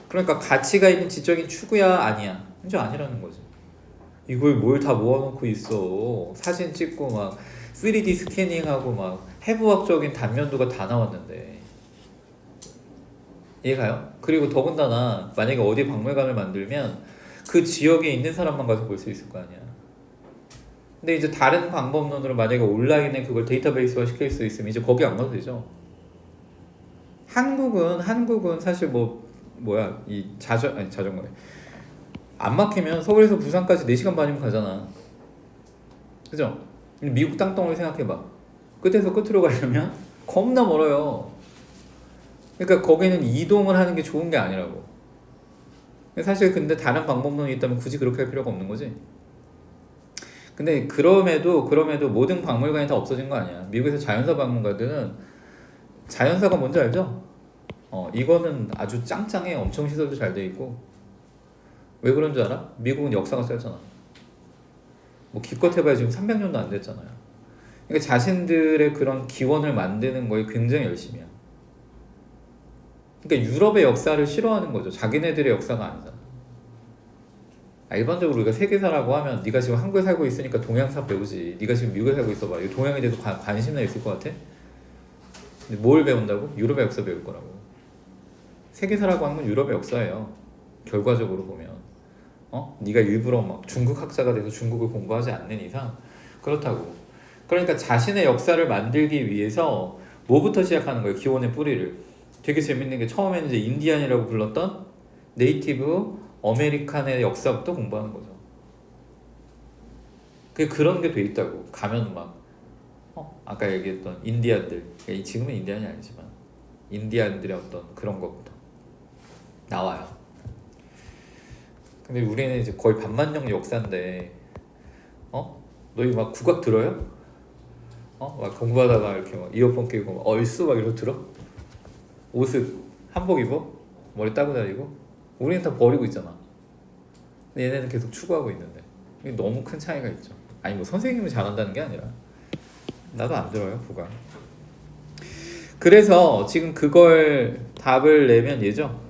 그러니까 가치가 있는 지적인 추구야 아니야? 이제 아니라는 거지. 이걸 뭘 다 모아놓고 있어. 사진 찍고 막 3D 스캐닝하고 막 해부학적인 단면도가 다 나왔는데. 이해가요? 그리고 더군다나 만약에 어디 박물관을 만들면 그 지역에 있는 사람만 가서 볼 수 있을 거 아니야. 근데 이제 다른 방법론으로 만약에 온라인에 그걸 데이터베이스화 시킬 수 있으면 이제 거기 안 가도 되죠. 한국은 사실 이 자전거래. 안 막히면 서울에서 부산까지 4시간 반이면 가잖아. 그죠? 미국 땅덩어리 생각해봐. 끝에서 끝으로 가려면 겁나 멀어요. 그러니까 거기는 이동을 하는 게 좋은 게 아니라고. 사실 근데 다른 방법론이 있다면 굳이 그렇게 할 필요가 없는 거지. 근데 그럼에도 모든 박물관이 다 없어진 거 아니야. 미국에서 자연사 박물관들은 자연사가 뭔지 알죠? 이거는 아주 짱짱해. 엄청 시설도 잘 돼 있고. 왜 그런 줄 알아? 미국은 역사가 짧잖아. 뭐 기껏 해봐야 지금 300년도 안 됐잖아요. 그러니까 자신들의 그런 기원을 만드는 거에 굉장히 열심히 해. 그러니까 유럽의 역사를 싫어하는 거죠. 자기네들의 역사가 아니잖아. 일반적으로 우리가 세계사라고 하면 네가 지금 한국에 살고 있으니까 동양사 배우지. 네가 지금 미국에 살고 있어봐. 동양에 대해서 관심나 있을 것 같아? 근데 뭘 배운다고? 유럽의 역사 배울 거라고. 세계사라고 하는 건 유럽의 역사예요. 결과적으로 보면. 네가 일부러 막 중국 학자가 돼서 중국을 공부하지 않는 이상 그렇다고. 그러니까 자신의 역사를 만들기 위해서 뭐부터 시작하는 거예요? 기원의 뿌리를. 되게 재밌는 게 처음에는 이제 인디안이라고 불렀던 네이티브 아메리칸의 역사부터 공부하는 거죠. 그런 게 돼 있다고. 가면 막 아까 얘기했던 인디안들, 지금은 인디안이 아니지만 인디안들의 어떤 그런 것부터 나와요. 근데 우리는 이제 거의 반만년 역사인데, 너희 막 국악 들어요? 막 공부하다가 이렇게 막 이어폰 끼고 막 얼쑤 막 이러고 들어? 옷을 한복 입어? 머리 따고 다니고? 우리는 다 버리고 있잖아. 근데 얘네는 계속 추구하고 있는데 이게 너무 큰 차이가 있죠. 아니 뭐 선생님이 잘한다는 게 아니라 나도 안 들어요 국악. 그래서 지금 그걸 답을 내면 얘죠.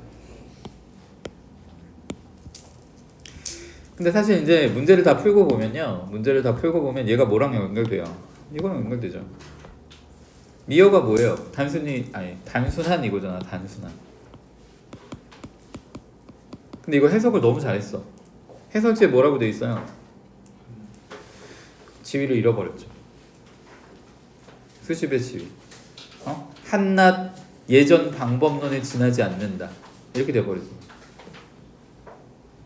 근데 사실 이제 문제를 다 풀고 보면 얘가 뭐랑 연결돼요? 이거랑 연결되죠. 미어가 뭐예요? 단순한 이거잖아. 단순한. 근데 이거 해석을 너무 잘했어. 해설지에 뭐라고 돼 있어요? 지위를 잃어버렸죠. 수집의 지위. 한낱 예전 방법론에 지나지 않는다. 이렇게 돼버리죠.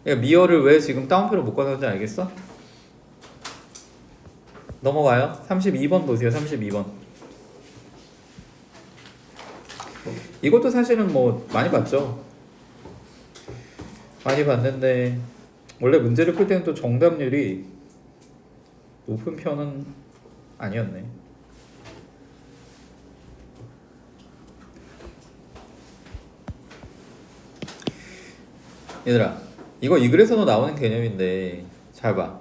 그러니까 미어를 왜 지금 따옴표로 묶어놨는지 알겠어? 넘어가요. 32번 보세요. 32번. 이것도 사실은 뭐 많이 봤죠. 많이 봤는데 원래 문제를 풀 때는 또 정답률이 높은 편은 아니었네. 얘들아, 이거 이 글에서도 나오는 개념인데 잘 봐.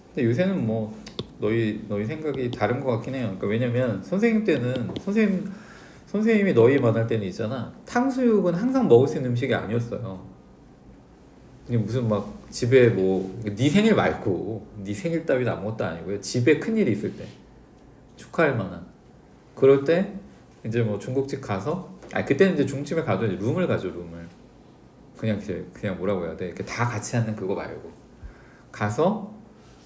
근데 요새는 뭐 너희 생각이 다른 것 같긴 해요. 그러니까 왜냐면 선생님 때는 선생님이 너희 만날 때는 있잖아. 탕수육은 항상 먹을 수 있는 음식이 아니었어요. 그냥 무슨 막 집에 뭐 네 생일 말고 네 생일 따위는 아무것도 아니고요. 집에 큰일이 있을 때 축하할 만한 그럴 때 이제 뭐 중국집 가서 그때는 이제 중국집에 가도 이제 룸을 가죠. 룸을 그냥 뭐라고 해야 돼? 이렇게 다 같이 하는 그거 말고 가서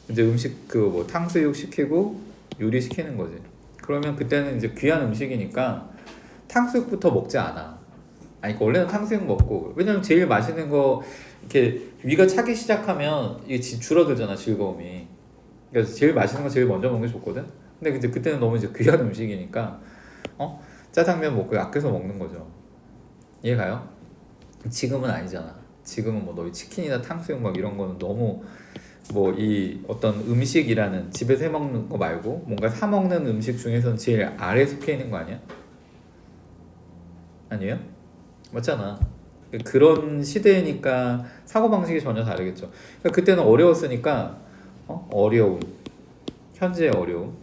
이제 음식 그 뭐 탕수육 시키고 요리 시키는 거지. 그러면 그때는 이제 귀한 음식이니까 탕수육부터 먹지 않아. 그러니까 원래는 탕수육 먹고 왜냐면 제일 맛있는 거 이렇게 위가 차기 시작하면 이게 줄어들잖아 즐거움이. 그래서 제일 맛있는 거 제일 먼저 먹는 게 좋거든. 근데 이제 그때는 너무 이제 귀한 음식이니까 짜장면 먹고 아껴서 먹는 거죠. 이해가요? 지금은 아니잖아. 지금은 뭐 너희 치킨이나 탕수육 막 이런 거는 너무 뭐 이 어떤 음식이라는 집에서 해 먹는 거 말고 뭔가 사 먹는 음식 중에서는 제일 아래 속해 있는 거 아니야? 아니에요? 맞잖아. 그런 시대니까 사고방식이 전혀 다르겠죠. 그러니까 그때는 어려웠으니까 어려움, 현재의 어려움,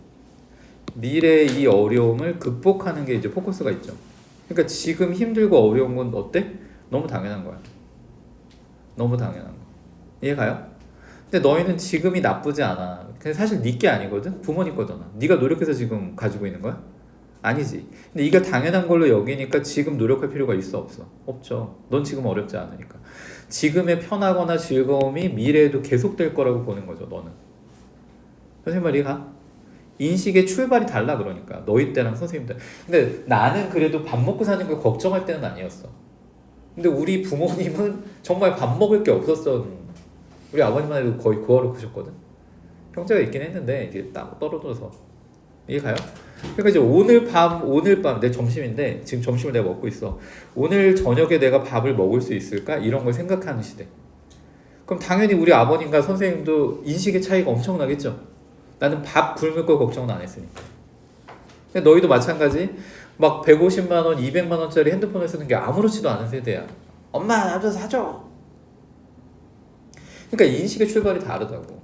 미래의 이 어려움을 극복하는 게 이제 포커스가 있죠. 그러니까 지금 힘들고 어려운 건 어때? 너무 당연한 거야. 너무 당연한 거. 이해가요? 근데 너희는 지금이 나쁘지 않아. 근데 사실 네 게 아니거든? 부모님 거잖아. 네가 노력해서 지금 가지고 있는 거야? 아니지. 근데 이게 당연한 걸로 여기니까 지금 노력할 필요가 있어 없어? 없죠. 넌 지금 어렵지 않으니까. 지금의 편하거나 즐거움이 미래에도 계속될 거라고 보는 거죠. 너는. 선생님 말 이해가? 인식의 출발이 달라 그러니까 너희 때랑 선생님 때. 근데 나는 그래도 밥 먹고 사는 걸 걱정할 때는 아니었어. 근데 우리 부모님은 정말 밥 먹을 게 없었어. 우리 아버님만 해도 거의 구하러 크셨거든. 형제가 있긴 했는데 이게 딱 떨어져서. 이해가요? 그러니까 이제 오늘 밤 내 점심인데 지금 점심을 내가 먹고 있어. 오늘 저녁에 내가 밥을 먹을 수 있을까? 이런 걸 생각하는 시대. 그럼 당연히 우리 아버님과 선생님도 인식의 차이가 엄청나겠죠. 나는 밥 굶을 거 걱정은 안 했으니까. 근데 너희도 마찬가지. 막 150만 원, 200만 원짜리 핸드폰을 쓰는 게 아무렇지도 않은 세대야. 엄마 나도 사줘. 그러니까 인식의 출발이 다르다고.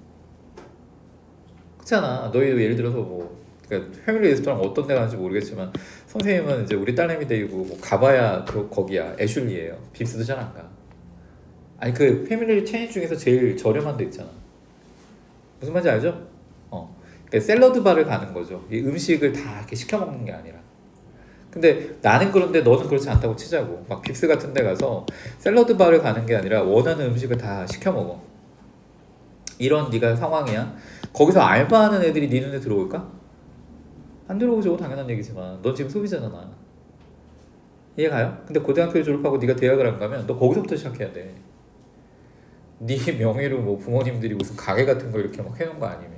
그렇잖아. 너희도 예를 들어서 뭐 그러니까 패밀리 레스토랑 어떤 데 가는지 모르겠지만 선생님은 이제 우리 딸내미 데리고 뭐 가봐야 거기야 애슐리예요. 빕스도 잘 안 가. 그 패밀리 체인 중에서 제일 저렴한 데 있잖아. 무슨 말인지 알죠? 그러니까 샐러드 바를 가는 거죠. 이 음식을 다 이렇게 시켜 먹는 게 아니라. 근데 나는 그런데 너는 그렇지 않다고 치자고. 막 빕스 같은 데 가서 샐러드 바를 가는 게 아니라 원하는 음식을 다 시켜 먹어. 이런 네가 상황이야. 거기서 알바하는 애들이 네 눈에 들어올까? 안 들어오죠. 당연한 얘기지만 넌 지금 소비자잖아. 이해가요? 근데 고등학교를 졸업하고 네가 대학을 안 가면 너 거기서부터 시작해야 돼. 네 명의로 뭐 부모님들이 무슨 가게 같은 거 이렇게 막 해놓은 거 아니면.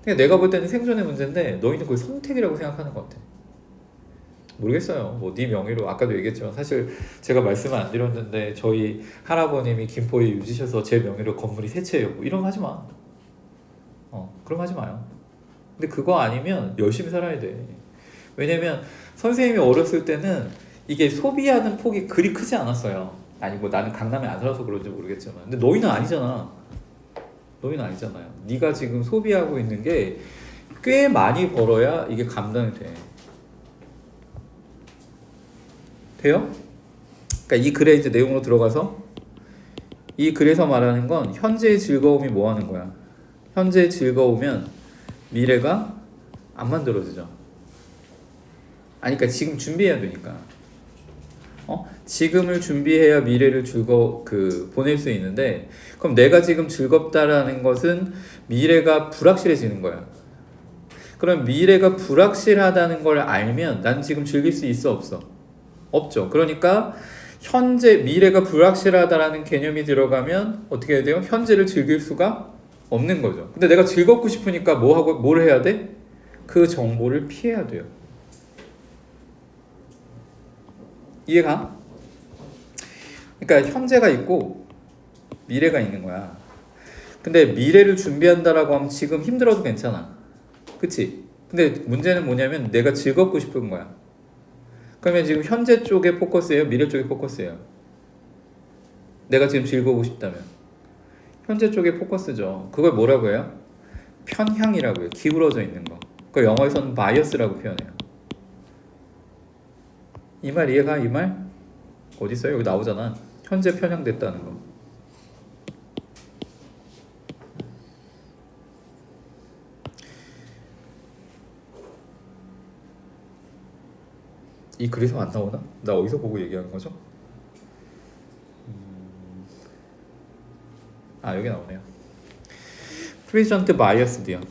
그러니까 내가 볼 때는 생존의 문제인데 너희는 그걸 선택이라고 생각하는 것 같아. 모르겠어요. 뭐 네 명의로 아까도 얘기했지만 사실 제가 말씀을 안 드렸는데 저희 할아버님이 김포에 유지셔서 제 명의로 건물이 세 채예요. 뭐 이런 거 하지 마. 그럼 하지 마요. 근데 그거 아니면 열심히 살아야 돼. 왜냐면 선생님이 어렸을 때는 이게 소비하는 폭이 그리 크지 않았어요. 아니 뭐 나는 강남에 안 살아서 그런지 모르겠지만 근데 너희는 아니잖아. 너희는 아니잖아요. 네가 지금 소비하고 있는 게 꽤 많이 벌어야 이게 감당이 돼. 돼요? 그러니까 이 글의 이제 내용으로 들어가서 이 글에서 말하는 건 현재의 즐거움이 뭐 하는 거야? 현재의 즐거우면 미래가 안 만들어지죠. 그러니까 지금 준비해야 되니까. 지금을 준비해야 미래를 보낼 수 있는데 그럼 내가 지금 즐겁다라는 것은 미래가 불확실해지는 거야. 그럼 미래가 불확실하다는 걸 알면 난 지금 즐길 수 있어 없어? 없죠. 그러니까 현재 미래가 불확실하다라는 개념이 들어가면 어떻게 해야 돼요? 현재를 즐길 수가 없는 거죠. 근데 내가 즐겁고 싶으니까 뭘 해야 돼? 그 정보를 피해야 돼요. 이해가? 그러니까 현재가 있고 미래가 있는 거야. 근데 미래를 준비한다라고 하면 지금 힘들어도 괜찮아. 그치? 근데 문제는 뭐냐면 내가 즐겁고 싶은 거야. 그러면 지금 현재 쪽에 포커스예요? 미래 쪽에 포커스예요? 내가 지금 즐거우고 싶다면 현재 쪽에 포커스죠. 그걸 뭐라고 해요? 편향이라고요. 기울어져 있는 거. 그 영어에서는 바이어스라고 표현해요. 이 말 이해가? 이 말? 어디 있어요? 여기 나오잖아. 현재 편향됐다는 거. 이 글에서 안 나오나? 나 어디서 보고 얘기하는 거죠? 아, 여기 나오네요. present biasd요.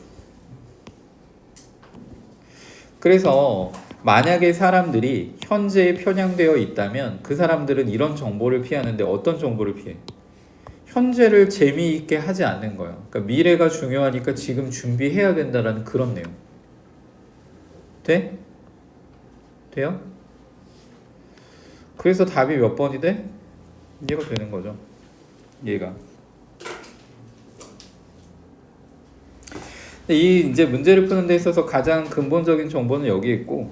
그래서 만약에 사람들이 현재에 편향되어 있다면 그 사람들은 이런 정보를 피하는데 어떤 정보를 피해? 현재를 재미있게 하지 않는 거예요. 그러니까 미래가 중요하니까 지금 준비해야 된다라는 그런 내용. 돼? 돼요? 그래서 답이 몇 번이 돼? 이해가 되는 거죠. 얘가. 이 이제 문제를 푸는 데 있어서 가장 근본적인 정보는 여기 있고,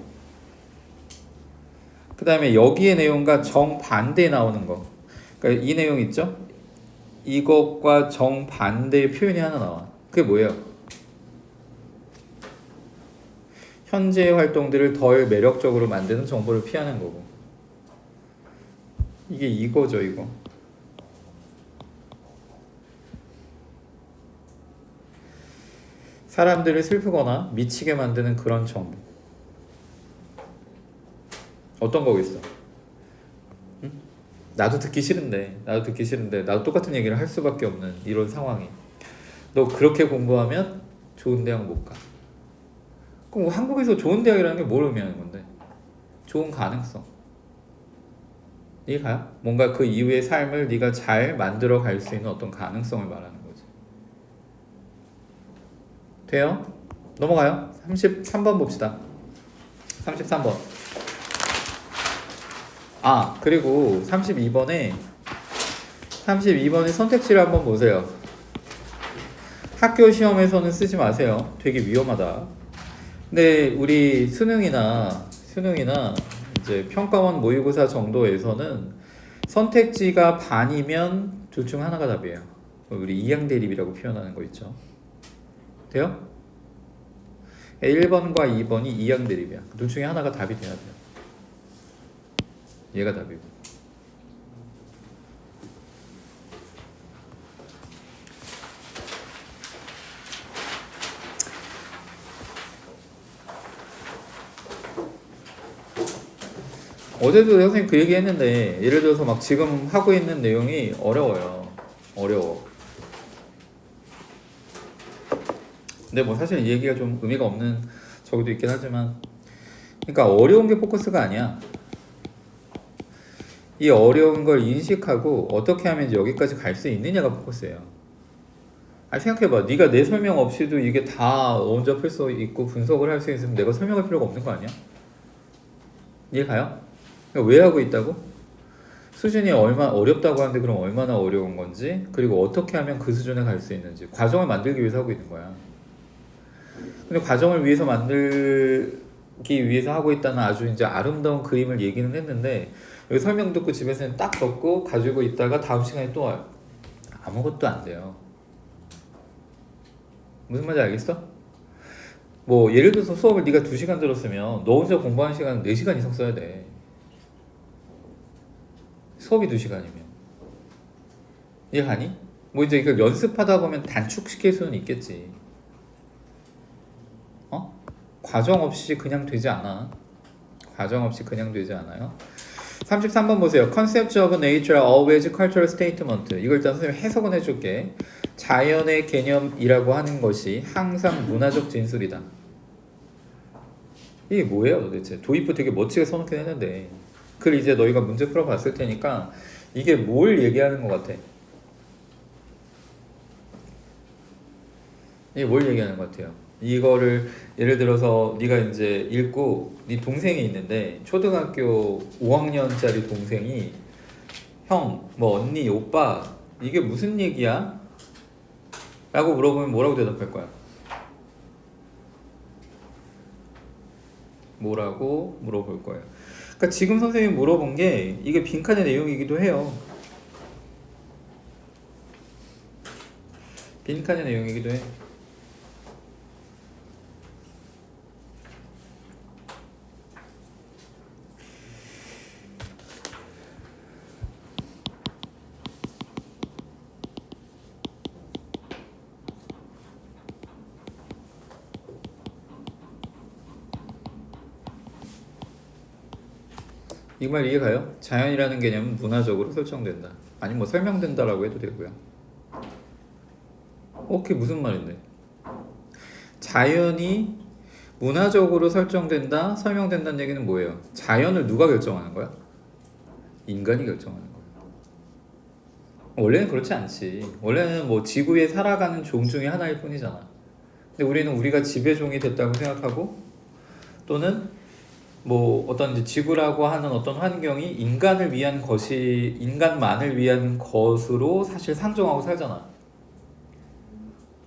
그 다음에 여기의 내용과 정반대에 나오는 거. 그러니까 이 내용 있죠? 이것과 정반대의 표현이 하나 나와. 그게 뭐예요? 현재의 활동들을 덜 매력적으로 만드는 정보를 피하는 거고. 이게 이거죠, 이거. 사람들을 슬프거나 미치게 만드는 그런 정보. 어떤 거겠어? 응? 나도 듣기 싫은데 나도 똑같은 얘기를 할 수밖에 없는 이런 상황이. 너 그렇게 공부하면 좋은 대학 못 가. 그럼 뭐 한국에서 좋은 대학이라는 게 뭘 의미하는 건데? 좋은 가능성. 이해가요? 뭔가 그 이후의 삶을 네가 잘 만들어 갈 수 있는 어떤 가능성을 말하는 거지. 돼요? 넘어가요. 33번 봅시다. 33번. 아, 그리고 32번에 선택지를 한번 보세요. 학교 시험에서는 쓰지 마세요. 되게 위험하다. 근데 우리 수능이나 이제 평가원 모의고사 정도에서는 선택지가 반이면 둘 중 하나가 답이에요. 우리 이항 대립이라고 표현하는 거 있죠. 돼요? 1번과 2번이 이항 대립이야. 둘 중에 하나가 답이 돼야 돼요. 얘가 답이고. 어제도 선생님 그 얘기 했는데, 예를 들어서 막 지금 하고 있는 내용이 어려워요. 어려워. 근데 뭐 사실 이 얘기가 좀 의미가 없는 저기도 있긴 하지만, 그러니까 어려운 게 포커스가 아니야. 이 어려운 걸 인식하고 어떻게 하면 이제 여기까지 갈 수 있느냐가 포커스예요. 아니 생각해봐. 네가 내 설명 없이도 이게 다 혼자 풀 수 있고 분석을 할 수 있으면 내가 설명할 필요가 없는 거 아니야? 이해 가요? 그러니까 왜 하고 있다고? 수준이 얼마나 어렵다고 하는데 그럼 얼마나 어려운 건지, 그리고 어떻게 하면 그 수준에 갈 수 있는지, 과정을 만들기 위해서 하고 있는 거야. 근데 과정을 위해서 만들기 위해서 하고 있다는 아주 이제 아름다운 그림을 얘기는 했는데, 여기 설명 듣고 집에서는 딱 적고 가지고 있다가 다음 시간에 또 와요. 아무것도 안 돼요. 무슨 말인지 알겠어? 뭐 예를 들어서 수업을 네가 2시간 들었으면 너 혼자 공부하는 시간은 4시간 이상 써야 돼. 수업이 2시간이면. 이해가니? 뭐 이제 이걸 연습하다 보면 단축시킬 수는 있겠지. 과정 없이 그냥 되지 않아. 과정 없이 그냥 되지 않아요. 33번 보세요. Concept of nature are always cultural statement. 이걸 일단 선생님이 해석은 해줄게. 자연의 개념이라고 하는 것이 항상 문화적 진술이다. 이게 뭐예요 도대체? 도입부 되게 멋지게 써놓긴 했는데, 그걸 이제 너희가 문제 풀어봤을 테니까 이게 뭘 얘기하는 것 같아? 이게 뭘 얘기하는 것 같아요? 이거를 예를 들어서 네가 이제 읽고 네 동생이 있는데, 초등학교 5학년짜리 동생이 형, 뭐 언니, 오빠 이게 무슨 얘기야? 라고 물어보면 뭐라고 대답할 거야? 뭐라고 물어볼 거예요. 그러니까 지금 선생님이 물어본 게 이게 빈칸의 내용이기도 해요. 빈칸의 내용이기도 해. 이 말 이해가요? 자연이라는 개념은 문화적으로 설정된다. 아니 뭐 설명된다라고 해도 되고요. 그게 무슨 말인데? 자연이 문화적으로 설정된다, 설명된다는 얘기는 뭐예요? 자연을 누가 결정하는 거야? 인간이 결정하는 거야. 원래는 그렇지 않지. 원래는 뭐 지구에 살아가는 종 중에 하나일 뿐이잖아. 근데 우리는 우리가 지배종이 됐다고 생각하고, 또는 뭐 어떤 이제 지구라고 하는 어떤 환경이 인간을 위한 것이, 인간만을 위한 것으로 사실 상정하고 살잖아.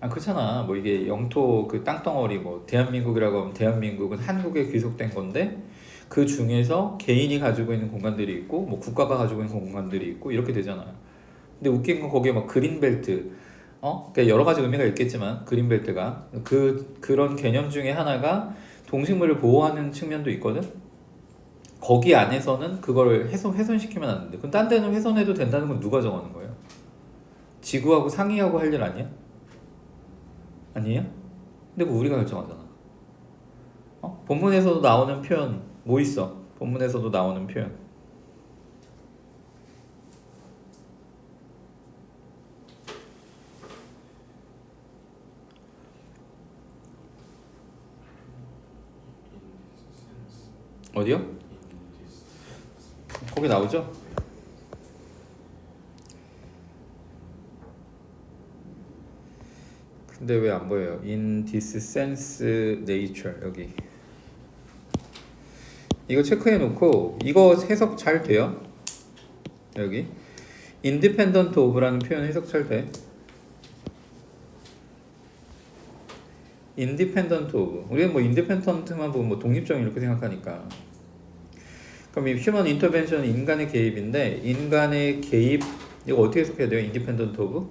그렇잖아. 뭐 이게 영토 그 땅덩어리 뭐 대한민국이라고 하면 대한민국은 한국에 귀속된 건데, 그 중에서 개인이 가지고 있는 공간들이 있고 뭐 국가가 가지고 있는 공간들이 있고 이렇게 되잖아요. 근데 웃긴 건 거기에 막 그린벨트, 그러니까 여러 가지 의미가 있겠지만 그린벨트가 그런 개념 중에 하나가 동식물을 보호하는 측면도 있거든. 거기 안에서는 그걸 훼손시키면 안 돼. 그럼 딴 데는 훼손해도 된다는 건 누가 정하는 거예요? 지구하고 상의하고 할 일 아니야? 아니에요? 근데 그거 우리가 결정하잖아. 본문에서도 나오는 표현 뭐 있어? 본문에서도 나오는 표현. 어디요? 거기 나오죠? 근데 왜 안 보여요? In this sense, nature 여기. 이거 체크해 놓고 이거 해석 잘 돼요? 여기 independent of라는 표현 해석 잘 돼? independent of. 우리는 뭐 independent만 보면 뭐 독립적인 이렇게 생각하니까. 그럼 이 human intervention 인간의 개입인데, 인간의 개입 이거 어떻게 해석해야 돼요? independent of?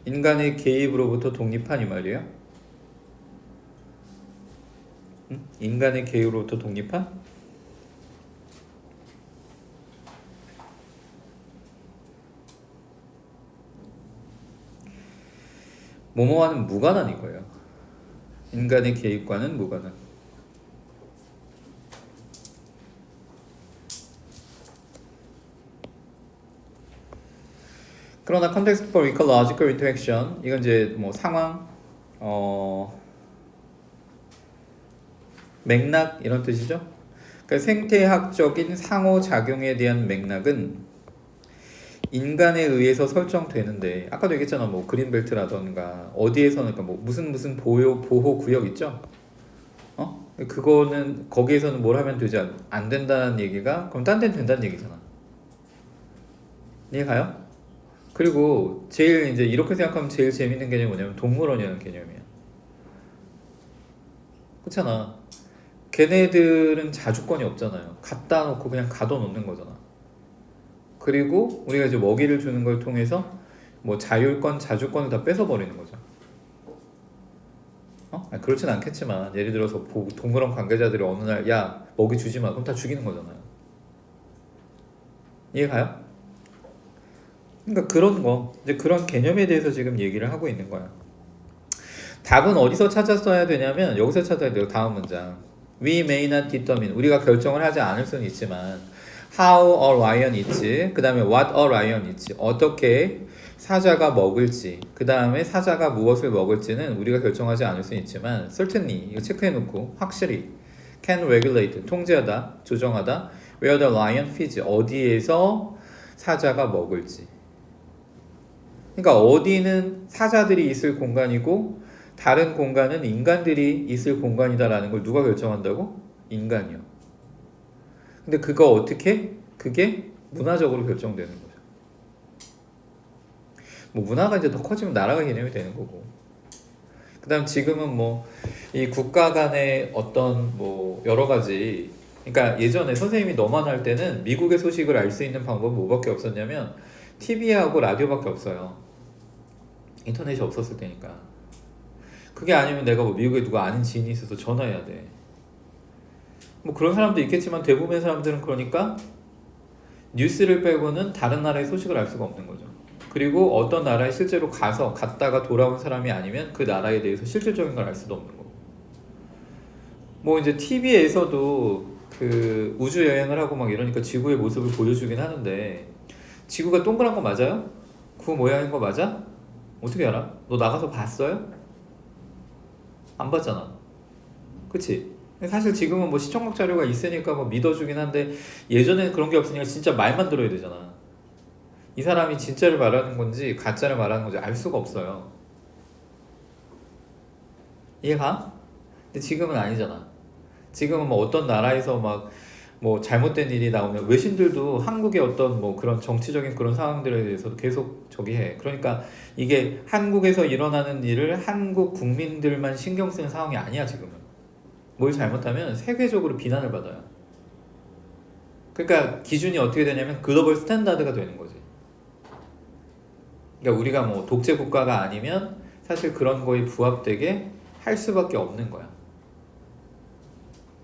인간의 개입으로부터 독립한 이 말이에요? 응? 인간의 개입으로부터 독립한? 뭐뭐와는 무관한 이거예요. 인간의 개입과는 무관한. 그러나 context for ecological interaction, 이건 이제 뭐 상황, 맥락 이런 뜻이죠. 그러니까 생태학적인 상호작용에 대한 맥락은 인간에 의해서 설정되는데, 아까도 얘기했잖아. 뭐 그린벨트라던가 어디에서는 그러니까 뭐 무슨 보호 구역 있죠. 그거는 거기에서는 뭘 하면 되지 안 된다는 얘기가, 그럼 딴 데는 된다는 얘기잖아. 이해가요? 그리고 제일 이제 이렇게 생각하면 제일 재밌는 개념이 뭐냐면 동물원이라는 개념이야. 그렇잖아. 걔네들은 자주권이 없잖아요. 갖다 놓고 그냥 가둬놓는 거잖아. 그리고 우리가 이제 먹이를 주는 걸 통해서 뭐 자율권, 자주권을 다 뺏어버리는 거죠. 그렇진 않겠지만 예를 들어서 동물원 관계자들이 어느 날 야 먹이 주지 마, 그럼 다 죽이는 거잖아요. 이해가요? 그러니까 그런 거, 이제 그런 개념에 대해서 지금 얘기를 하고 있는 거야. 답은 어디서 찾았어야 되냐면 여기서 찾아야 돼요. 다음 문장. We may not determine. 우리가 결정을 하지 않을 수는 있지만 how a lion 있지. 그 다음에 what a lion 있지. 어떻게 사자가 먹을지, 그 다음에 사자가 무엇을 먹을지는 우리가 결정하지 않을 수는 있지만 certainly, 이거 체크해놓고 확실히 can regulate, 통제하다, 조정하다 where the lion feeds, 어디에서 사자가 먹을지. 그러니까 어디는 사자들이 있을 공간이고 다른 공간은 인간들이 있을 공간이다라는 걸 누가 결정한다고? 인간이요. 근데 그거 어떻게? 그게 문화적으로 결정되는 거죠. 뭐 문화가 이제 더 커지면 나라가 개념이 되는 거고. 그다음 지금은 뭐 이 국가 간의 어떤 뭐 여러 가지, 그러니까 예전에 선생님이 너만 할 때는 미국의 소식을 알 수 있는 방법은 뭐밖에 없었냐면 TV하고 라디오밖에 없어요. 인터넷이 없었을 때니까. 그게 아니면 내가 뭐 미국에 누가 아는 지인이 있어서 전화해야 돼. 뭐 그런 사람도 있겠지만 대부분의 사람들은 그러니까 뉴스를 빼고는 다른 나라의 소식을 알 수가 없는 거죠. 그리고 어떤 나라에 실제로 갔다가 돌아온 사람이 아니면 그 나라에 대해서 실질적인 걸 알 수도 없는 거고. 뭐 이제 TV에서도 그 우주 여행을 하고 막 이러니까 지구의 모습을 보여주긴 하는데 지구가 동그란 거 맞아요? 그 모양인 거 맞아? 어떻게 알아? 너 나가서 봤어요? 안 봤잖아. 그치? 사실 지금은 뭐 시청각 자료가 있으니까 뭐 믿어주긴 한데 예전에는 그런 게 없으니까 진짜 말만 들어야 되잖아. 이 사람이 진짜를 말하는 건지 가짜를 말하는 건지 알 수가 없어요. 이해가? 근데 지금은 아니잖아. 지금은 뭐 어떤 나라에서 막 뭐 잘못된 일이 나오면 외신들도 한국의 어떤 뭐 그런 정치적인 그런 상황들에 대해서도 계속 저기 해. 그러니까 이게 한국에서 일어나는 일을 한국 국민들만 신경 쓰는 상황이 아니야 지금은. 뭘 잘못하면 세계적으로 비난을 받아요. 그러니까 기준이 어떻게 되냐면 글로벌 스탠다드가 되는 거지. 그러니까 우리가 뭐 독재 국가가 아니면 사실 그런 거에 부합되게 할 수밖에 없는 거야.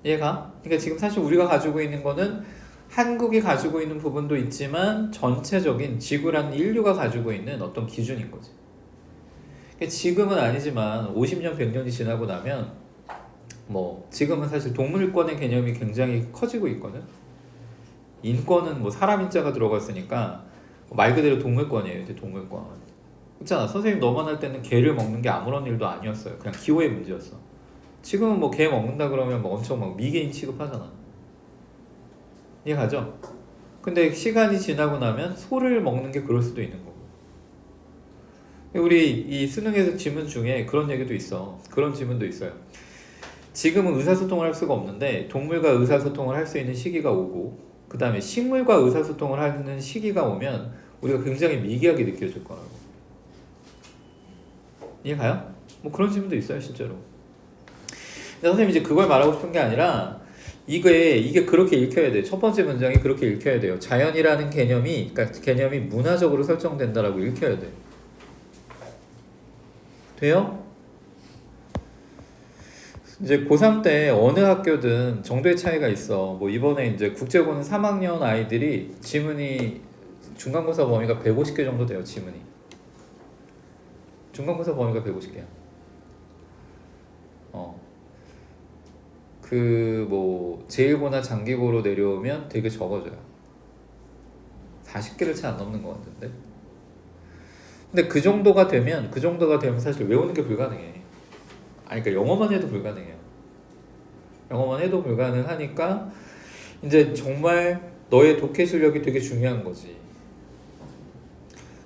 얘가 그러니까 지금 사실 우리가 가지고 있는 거는 한국이 가지고 있는 부분도 있지만 전체적인 지구라는 인류가 가지고 있는 어떤 기준인 거지. 그러니까 지금은 아니지만 50년, 100년이 지나고 나면 뭐 지금은 사실 동물권의 개념이 굉장히 커지고 있거든. 인권은 뭐 사람 인자가 들어갔으니까 말 그대로 동물권이에요. 이제 동물권. 있잖아. 선생님 너만 할 때는 개를 먹는 게 아무런 일도 아니었어요. 그냥 기호의 문제였어. 지금은 뭐 개 먹는다 그러면 뭐 엄청 막 미개인 취급하잖아. 이해가죠? 근데 시간이 지나고 나면 소를 먹는 게 그럴 수도 있는 거고. 우리 이 수능에서 지문 중에 그런 얘기도 있어. 그런 지문도 있어요. 지금은 의사소통을 할 수가 없는데 동물과 의사소통을 할 수 있는 시기가 오고 그 다음에 식물과 의사소통을 하는 시기가 오면 우리가 굉장히 미개하게 느껴질 거라고. 이해가요? 뭐 그런 질문도 있어요 실제로. 근데 선생님이 이제 그걸 말하고 싶은 게 아니라 이게 그렇게 읽혀야 돼. 첫 번째 문장이 그렇게 읽혀야 돼요. 자연이라는 그러니까 개념이 문화적으로 설정된다라고 읽혀야 돼. 돼요? 이제 고3 때 어느 학교든 정도의 차이가 있어. 뭐 이번에 이제 국제고는 3학년 아이들이 지문이 중간고사 범위가 150개 정도 돼요. 지문이. 중간고사 범위가 150개야. 그 뭐 제1고나 장기고로 내려오면 되게 적어져요. 40개를 채 안 넘는 것 같은데. 근데 그 정도가 되면 사실 외우는 게 불가능해. 아니 그러니까 영어만 해도 불가능해요. 영어만 해도 불가능하니까 이제 정말 너의 독해 실력이 되게 중요한 거지.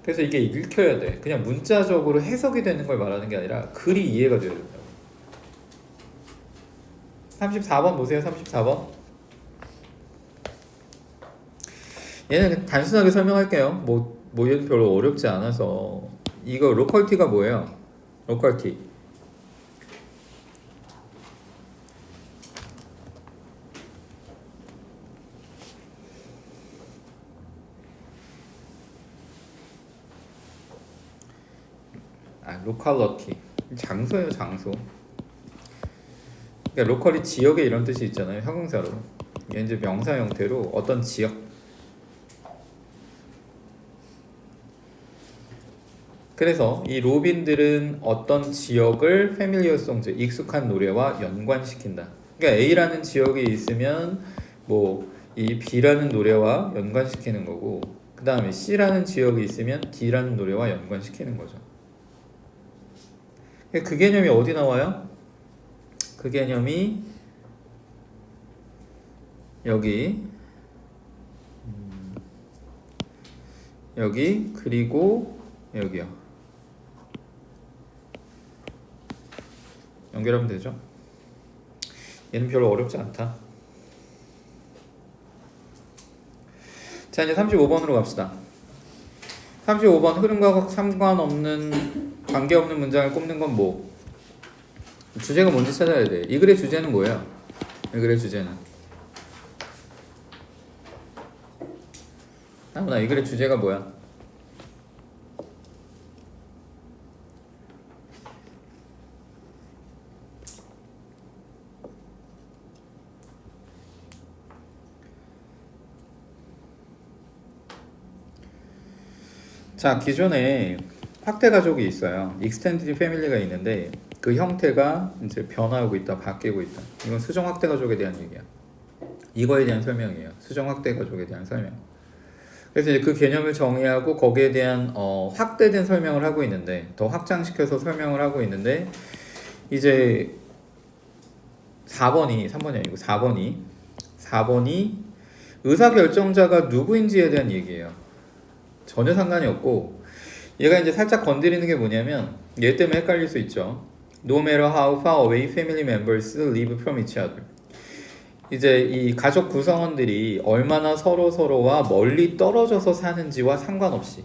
그래서 이게 읽혀야 돼. 그냥 문자적으로 해석이 되는 걸 말하는 게 아니라 글이 이해가 돼야 된다고. 34번 보세요. 34번. 얘는 단순하게 설명할게요. 뭐 얘는 별로 어렵지 않아서. 이거 로컬티가 뭐예요? 로컬티. 로컬러티. 장소예요, 장소. 그러니까 로컬이 지역에 이런 뜻이 있잖아요. 형용사로. 이게 이제 명사 형태로 어떤 지역. 그래서 이 로빈들은 어떤 지역을 패밀리어 송즈, 익숙한 노래와 연관시킨다. 그러니까 A라는 지역이 있으면 뭐 이 B라는 노래와 연관시키는 거고, 그 다음에 C라는 지역이 있으면 D라는 노래와 연관시키는 거죠. 그 개념이 어디 나와요? 그 개념이 여기 그리고 여기요. 연결하면 되죠. 얘는 별로 어렵지 않다. 자, 이제 35번으로 갑시다. 35번 흐름과 관계없는 문장을 꼽는 건 뭐? 주제가 뭔지 찾아야 돼. 이 글의 주제는 뭐예요? 이 글의 주제는 아무나 이 글의 주제가 뭐야? 자, 기존에 확대 가족이 있어요. 익스텐디드 패밀리가 있는데 그 형태가 이제 변화하고 있다, 바뀌고 있다. 이건 수정 확대 가족에 대한 얘기야. 이거에 대한 설명이에요. 수정 확대 가족에 대한 설명. 그래서 이제 그 개념을 정의하고 거기에 대한 확대된 설명을 하고 있는데, 더 확장시켜서 설명을 하고 있는데, 이제 4번이 3번이 아니고 4번이 의사결정자가 누구인지에 대한 얘기예요. 전혀 상관이 없고, 얘가 이제 살짝 건드리는 게 뭐냐면, 얘 때문에 헷갈릴 수 있죠. No matter how far away family members live from each other. 이제 이 가족 구성원들이 얼마나 서로와 멀리 떨어져서 사는지와 상관없이,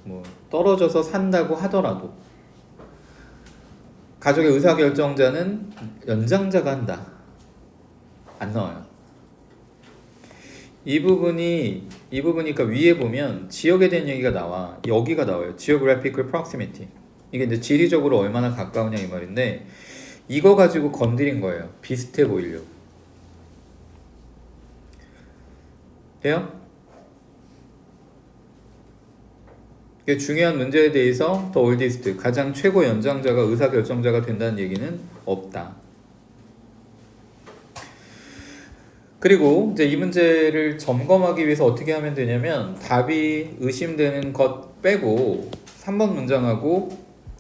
뭐 떨어져서 산다고 하더라도 가족의 의사결정자는 연장자가 한다. 안 나와요. 이 부분이 그러니까 위에 보면 지역에 대한 얘기가 나와. 여기가 나와요. Geographical proximity. 이게 이제 지리적으로 얼마나 가까우냐 이 말인데, 이거 가지고 건드린 거예요. 비슷해 보이려고. 돼요? 이게 중요한 문제에 대해서 the oldest, 가장 최고 연장자가 의사결정자가 된다는 얘기는 없다. 그리고 이제 이 문제를 점검하기 위해서 어떻게 하면 되냐면, 답이 의심되는 것 빼고 3번 문장하고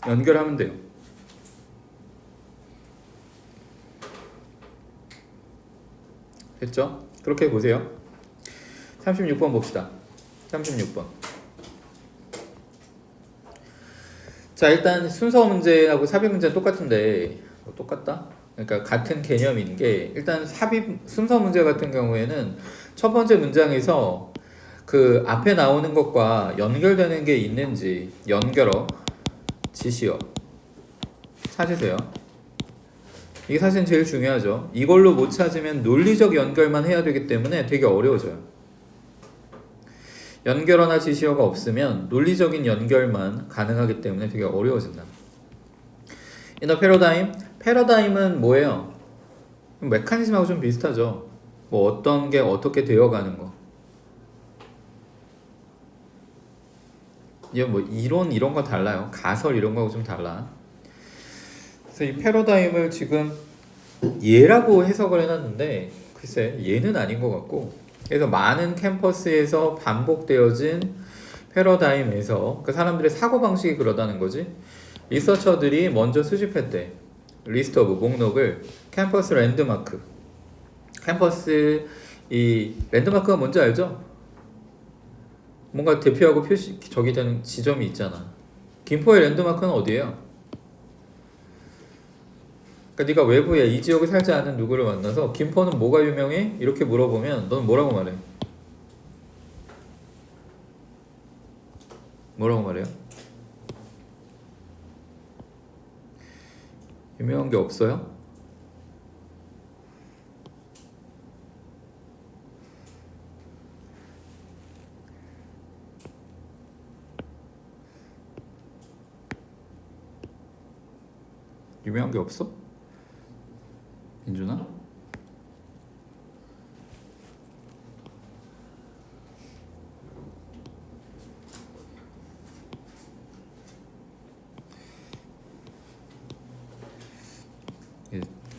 연결하면 돼요. 됐죠? 그렇게 보세요. 36번 봅시다. 36번. 자, 일단 순서 문제하고 삽입 문제는 똑같은데, 똑같다? 그러니까 같은 개념인 게, 일단 삽입 순서 문제 같은 경우에는 첫 번째 문장에서 그 앞에 나오는 것과 연결되는 게 있는지 연결어, 지시어 찾으세요. 이게 사실 제일 중요하죠. 이걸로 못 찾으면 논리적 연결만 해야 되기 때문에 되게 어려워져요. 연결어나 지시어가 없으면 논리적인 연결만 가능하기 때문에 되게 어려워진다. In a paradigm, 패러다임은 뭐예요? 메커니즘하고 좀 비슷하죠. 뭐 어떤 게 어떻게 되어가는 거. 이게 뭐 이론 이런 거 달라요. 가설 이런 거하고 좀 달라. 그래서 이 패러다임을 지금 얘라고 해석을 해놨는데, 글쎄 얘는 아닌 것 같고, 그래서 많은 캠퍼스에서 반복되어진 패러다임에서 그 사람들의 사고방식이 그러다는 거지. 리서처들이 먼저 수집했대. 리스트 오브 목록을 캠퍼스 랜드마크. 캠퍼스 이 랜드마크가 뭔지 알죠? 뭔가 대표하고 표시 저기 되는 지점이 있잖아. 김포의 랜드마크는 어디예요? 그러니까 네가 외부에 이 지역에 살지 않는 누구를 만나서 김포는 뭐가 유명해? 이렇게 물어보면 너는 뭐라고 말해? 뭐라고 말해요? 유명한 게 없어요? 유명한 게 없어? 민준아?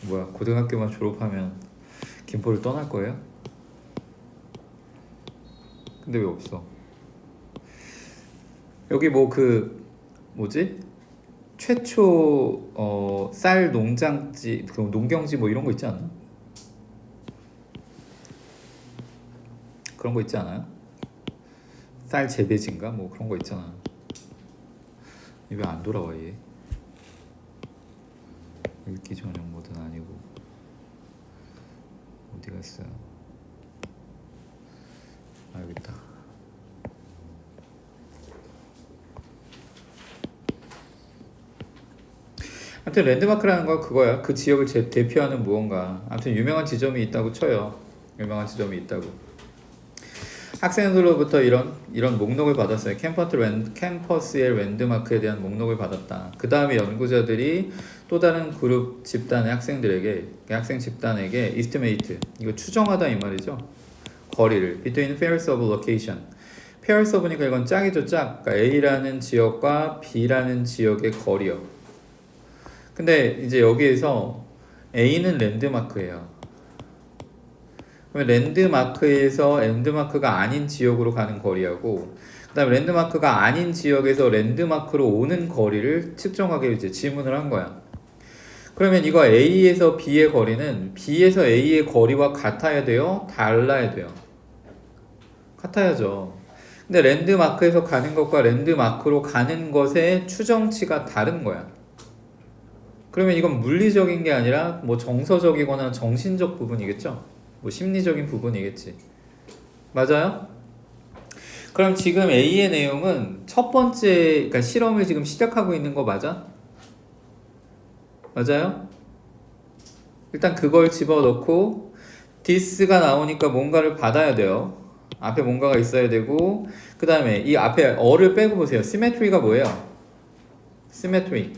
뭐야, 고등학교만 졸업하면 김포를 떠날 거예요? 근데 왜 없어? 여기 뭐 그 뭐지? 최초 쌀 농장지, 그 농경지 뭐 이런 거 있지 않나? 그런 거 있지 않아요? 쌀 재배지인가? 뭐 그런 거 있잖아. 왜 안 돌아와 얘? 읽기 전용 모드는 아니고 어디 갔어요? 아, 여기 있다. 아무튼 랜드마크라는 건 그거야. 그 지역을 대표하는 무언가. 아무튼 유명한 지점이 있다고 쳐요. 유명한 지점이 있다고. 학생들로부터 이런 목록을 받았어요. 캠퍼스의 랜드마크에 대한 목록을 받았다. 그 다음에 연구자들이 또 다른 그룹 집단의 학생 집단에게 estimate, 이거 추정하다 이 말이죠. 거리를 between pairs of location. pairs of니까 이건 짝이죠, 짝. 그러니까 A라는 지역과 B라는 지역의 거리요. 근데 이제 여기에서 A는 랜드마크예요. 그러면 랜드마크에서 랜드마크가 아닌 지역으로 가는 거리하고 그 다음에 랜드마크가 아닌 지역에서 랜드마크로 오는 거리를 측정하게 이제 지문을 한 거야. 그러면 이거 A에서 B의 거리는 B에서 A의 거리와 같아야 돼요? 달라야 돼요? 같아야죠. 근데 랜드마크에서 가는 것과 랜드마크로 가는 것의 추정치가 다른 거야. 그러면 이건 물리적인 게 아니라 뭐 정서적이거나 정신적 부분이겠죠? 뭐 심리적인 부분이겠지. 맞아요? 그럼 지금 A의 내용은 첫 번째, 그러니까 실험을 지금 시작하고 있는 거 맞아? 맞아요? 일단 그걸 집어넣고 this가 나오니까 뭔가를 받아야 돼요. 앞에 뭔가가 있어야 되고 그 다음에 이 앞에 어를 빼고 보세요. symmetry가 뭐예요? symmetry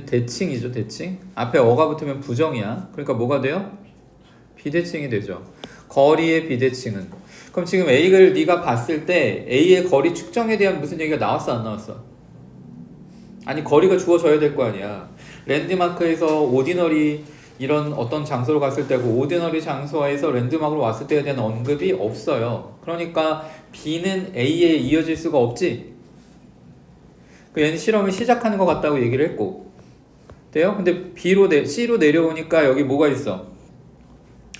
대칭이죠. 대칭. 앞에 어가 붙으면 부정이야. 그러니까 뭐가 돼요? 비대칭이 되죠. 거리의 비대칭은 그럼 지금 A를 네가 봤을 때 A의 거리 측정에 대한 무슨 얘기가 나왔어 안 나왔어? 아니 거리가 주어져야 될 거 아니야. 랜드마크에서 오디너리 이런 어떤 장소로 갔을 때고 오디너리 장소에서 랜드마크로 왔을 때에 대한 언급이 없어요. 그러니까 B는 A에 이어질 수가 없지. 얘는 실험을 시작하는 것 같다고 얘기를 했고 돼요? 근데 C로 내려오니까 여기 뭐가 있어?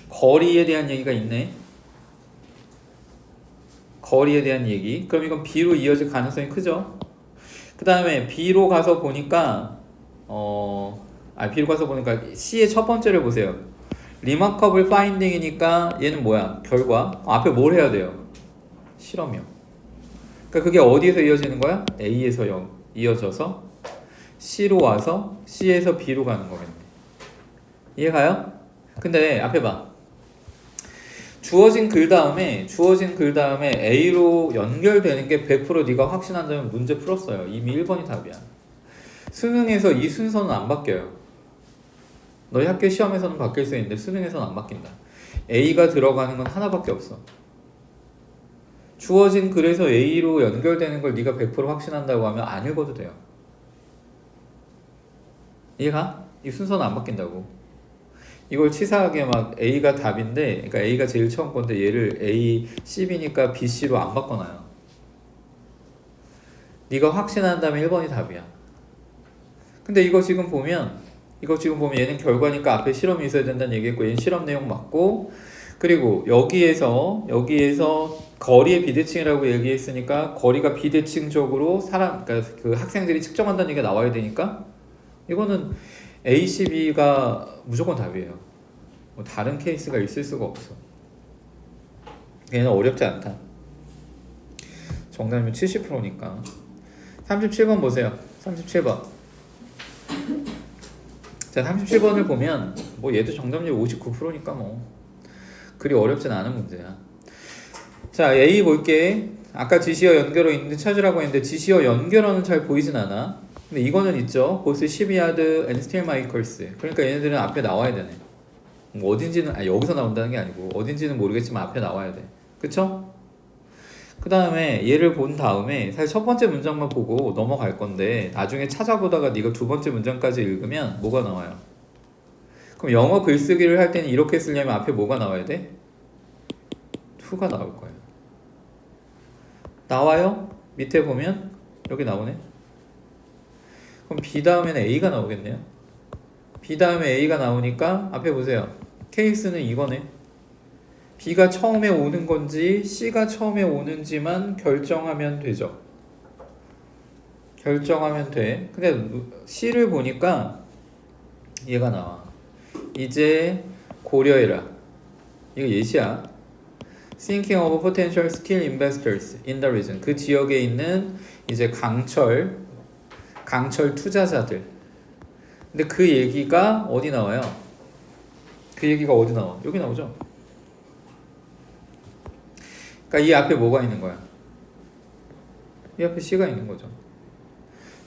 거리에 대한 얘기가 있네. 거리에 대한 얘기. 그럼 이건 B로 이어질 가능성이 크죠. 그 다음에 B로 가서 보니까 B로 가서 보니까 C의 첫 번째를 보세요. Remarkable finding이니까 얘는 뭐야? 결과. 앞에 뭘 해야 돼요? 실험이요. 그러니까 그게 어디에서 이어지는 거야? A에서 이어져서 C로 와서 C에서 B로 가는 거겠네. 이해가요? 근데 앞에 봐. 주어진 글 다음에 A로 연결되는 게 100% 네가 확신한다면 문제 풀었어요. 이미 1번이 답이야. 수능에서 이 순서는 안 바뀌어요. 너희 학교 시험에서는 바뀔 수 있는데 수능에서는 안 바뀐다. A가 들어가는 건 하나밖에 없어. 주어진 글에서 A로 연결되는 걸 네가 100% 확신한다고 하면 안 읽어도 돼요. 이해가? 이 순서는 안 바뀐다고. 이걸 치사하게 막 A가 답인데, 그러니까 A가 제일 처음 건데 얘를 A, CB니까 B, C로 안 바꿔놔요. 네가 확신한다면 1번이 답이야. 근데 이거 지금 보면 얘는 결과니까 앞에 실험이 있어야 된다는 얘기했고 얘는 실험 내용 맞고 그리고 여기에서 거리의 비대칭이라고 얘기했으니까 거리가 비대칭적으로 그러니까 그 학생들이 측정한다는 얘기가 나와야 되니까 이거는 A, C, B가 무조건 답이에요. 뭐 다른 케이스가 있을 수가 없어. 얘는 어렵지 않다. 정답이면 70%니까. 37번 보세요. 37번. 자, 37번을 보면 뭐 얘도 정답률 59%니까 뭐 그리 어렵진 않은 문제야. 자, A 볼게. 아까 지시어 연결어 있는데 찾으라고 했는데 지시어 연결어는 잘 보이진 않아. 근데 이거는 있죠. 보스 12야드 and still Michaels. 그러니까 얘네들은 앞에 나와야 되네. 뭐 어딘지는 여기서 나온다는 게 아니고 어딘지는 모르겠지만 앞에 나와야 돼. 그쵸? 그 다음에 얘를 본 다음에 사실 첫 번째 문장만 보고 넘어갈 건데 나중에 찾아보다가 네가 두 번째 문장까지 읽으면 뭐가 나와요? 그럼 영어 글쓰기를 할 때는 이렇게 쓰려면 앞에 뭐가 나와야 돼? to가 나올 거예요. 나와요? 밑에 보면 여기 나오네. 그럼 B 다음에는 A가 나오겠네요. B 다음에 A가 나오니까 앞에 보세요. 케이스는 이거네. B가 처음에 오는 건지 C가 처음에 오는지만 결정하면 되죠. 결정하면 돼. 근데 C를 보니까 얘가 나와. 이제 고려해라. 이거 예시야. Thinking of potential skill investors in the region. 그 지역에 있는 이제 강철 투자자들. 근데 그 얘기가 어디 나와요? 그 얘기가 어디 나와? 여기 나오죠. 그러니까 이 앞에 뭐가 있는 거야? 이 앞에 C가 있는 거죠.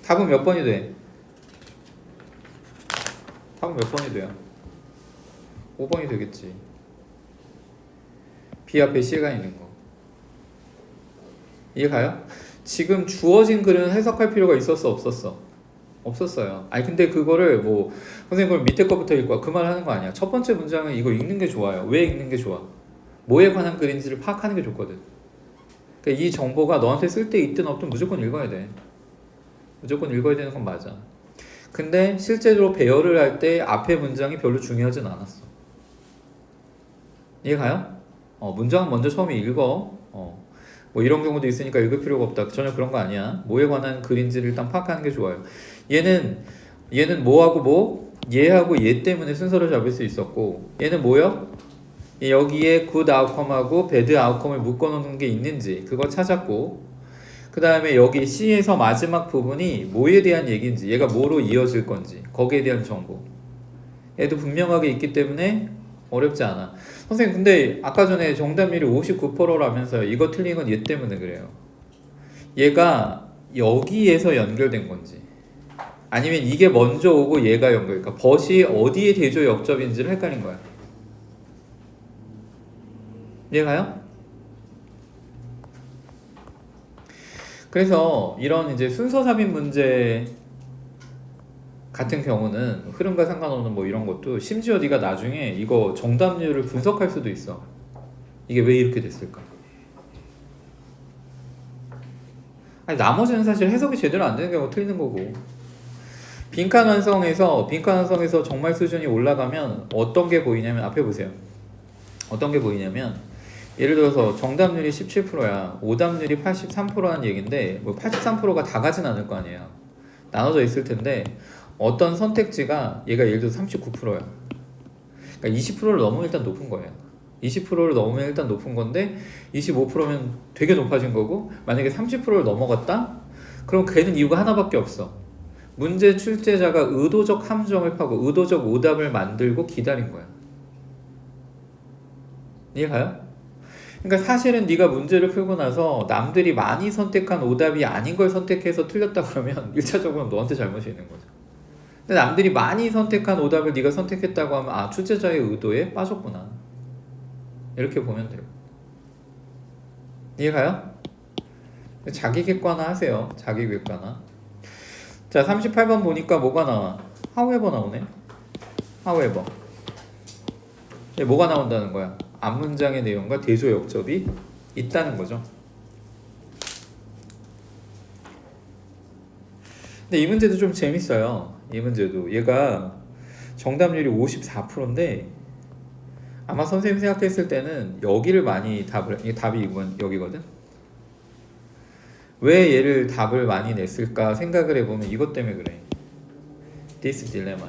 답은 몇 번이 돼? 답은 몇 번이 돼요? 5번이 되겠지. B 앞에 C가 있는 거. 이해 가요? 지금 주어진 글은 해석할 필요가 있었어 없었어? 없었어요. 아니 근데 그거를 뭐 선생님 그걸 밑에 거부터 읽고 그 말 하는 거 아니야. 첫 번째 문장은 이거 읽는 게 좋아요. 왜 읽는 게 좋아? 뭐에 관한 글인지를 파악하는 게 좋거든. 그러니까 이 정보가 너한테 쓸 때 있든 없든 무조건 읽어야 돼. 무조건 읽어야 되는 건 맞아. 근데 실제로 배열을 할 때 앞에 문장이 별로 중요하진 않았어. 이해 가요? 문장은 먼저 처음에 읽어. 뭐 이런 경우도 있으니까 읽을 필요가 없다. 전혀 그런 거 아니야. 뭐에 관한 글인지를 일단 파악하는 게 좋아요. 얘는 뭐하고 뭐? 얘하고 얘 때문에 순서를 잡을 수 있었고 얘는 뭐요? 여기에 good outcome하고 bad outcome을 묶어놓는 게 있는지 그거 찾았고 그 다음에 여기 C에서 마지막 부분이 뭐에 대한 얘기인지 얘가 뭐로 이어질 건지 거기에 대한 정보 얘도 분명하게 있기 때문에 어렵지 않아. 선생님 근데 아까 전에 정답률이 59%라면서요. 이거 틀린 건 얘 때문에 그래요. 얘가 여기에서 연결된 건지 아니면 이게 먼저 오고 얘가 연결 그러니까 벗이 어디에 대조 역접인지를 헷갈린 거야. 이해가요? 그래서 이런 이제 순서 삽입 문제 같은 경우는 흐름과 상관없는 뭐 이런 것도 심지어 네가 나중에 이거 정답률을 분석할 수도 있어. 이게 왜 이렇게 됐을까? 아니 나머지는 사실 해석이 제대로 안 되는 경우가 틀리는 거고 빈칸 완성에서 정말 수준이 올라가면 어떤 게 보이냐면 앞에 보세요. 어떤 게 보이냐면 예를 들어서 정답률이 17%야. 오답률이 83%라는 얘기인데 뭐 83%가 다 가진 않을 거 아니에요. 나눠져 있을 텐데 어떤 선택지가 얘가 예를 들어서 39%야. 그러니까 20%를 넘으면 일단 높은 거예요. 20%를 넘으면 일단 높은 건데 25%면 되게 높아진 거고 만약에 30%를 넘어갔다? 그럼 걔는 이유가 하나밖에 없어. 문제 출제자가 의도적 함정을 파고 의도적 오답을 만들고 기다린 거야. 이해가요? 그러니까 사실은 네가 문제를 풀고 나서 남들이 많이 선택한 오답이 아닌 걸 선택해서 틀렸다 그러면 1차적으로 너한테 잘못이 있는 거죠. 근데 남들이 많이 선택한 오답을 네가 선택했다고 하면 아 출제자의 의도에 빠졌구나. 이렇게 보면 돼요. 이해가요? 자기 객관화 하세요. 자기 객관화. 자 38번 보니까 뭐가 나와? however 나오네. however. 뭐가 나온다는 거야? 앞 문장의 내용과 대조 역접이 있다는 거죠. 근데 이 문제도 좀 재밌어요. 이 문제도 얘가 정답률이 54%인데 아마 선생님 생각했을 때는 여기를 많이 이게 답이 이건 여기거든. 왜 얘를 답을 많이 냈을까 생각을 해보면 이것 때문에 그래. This dilemma.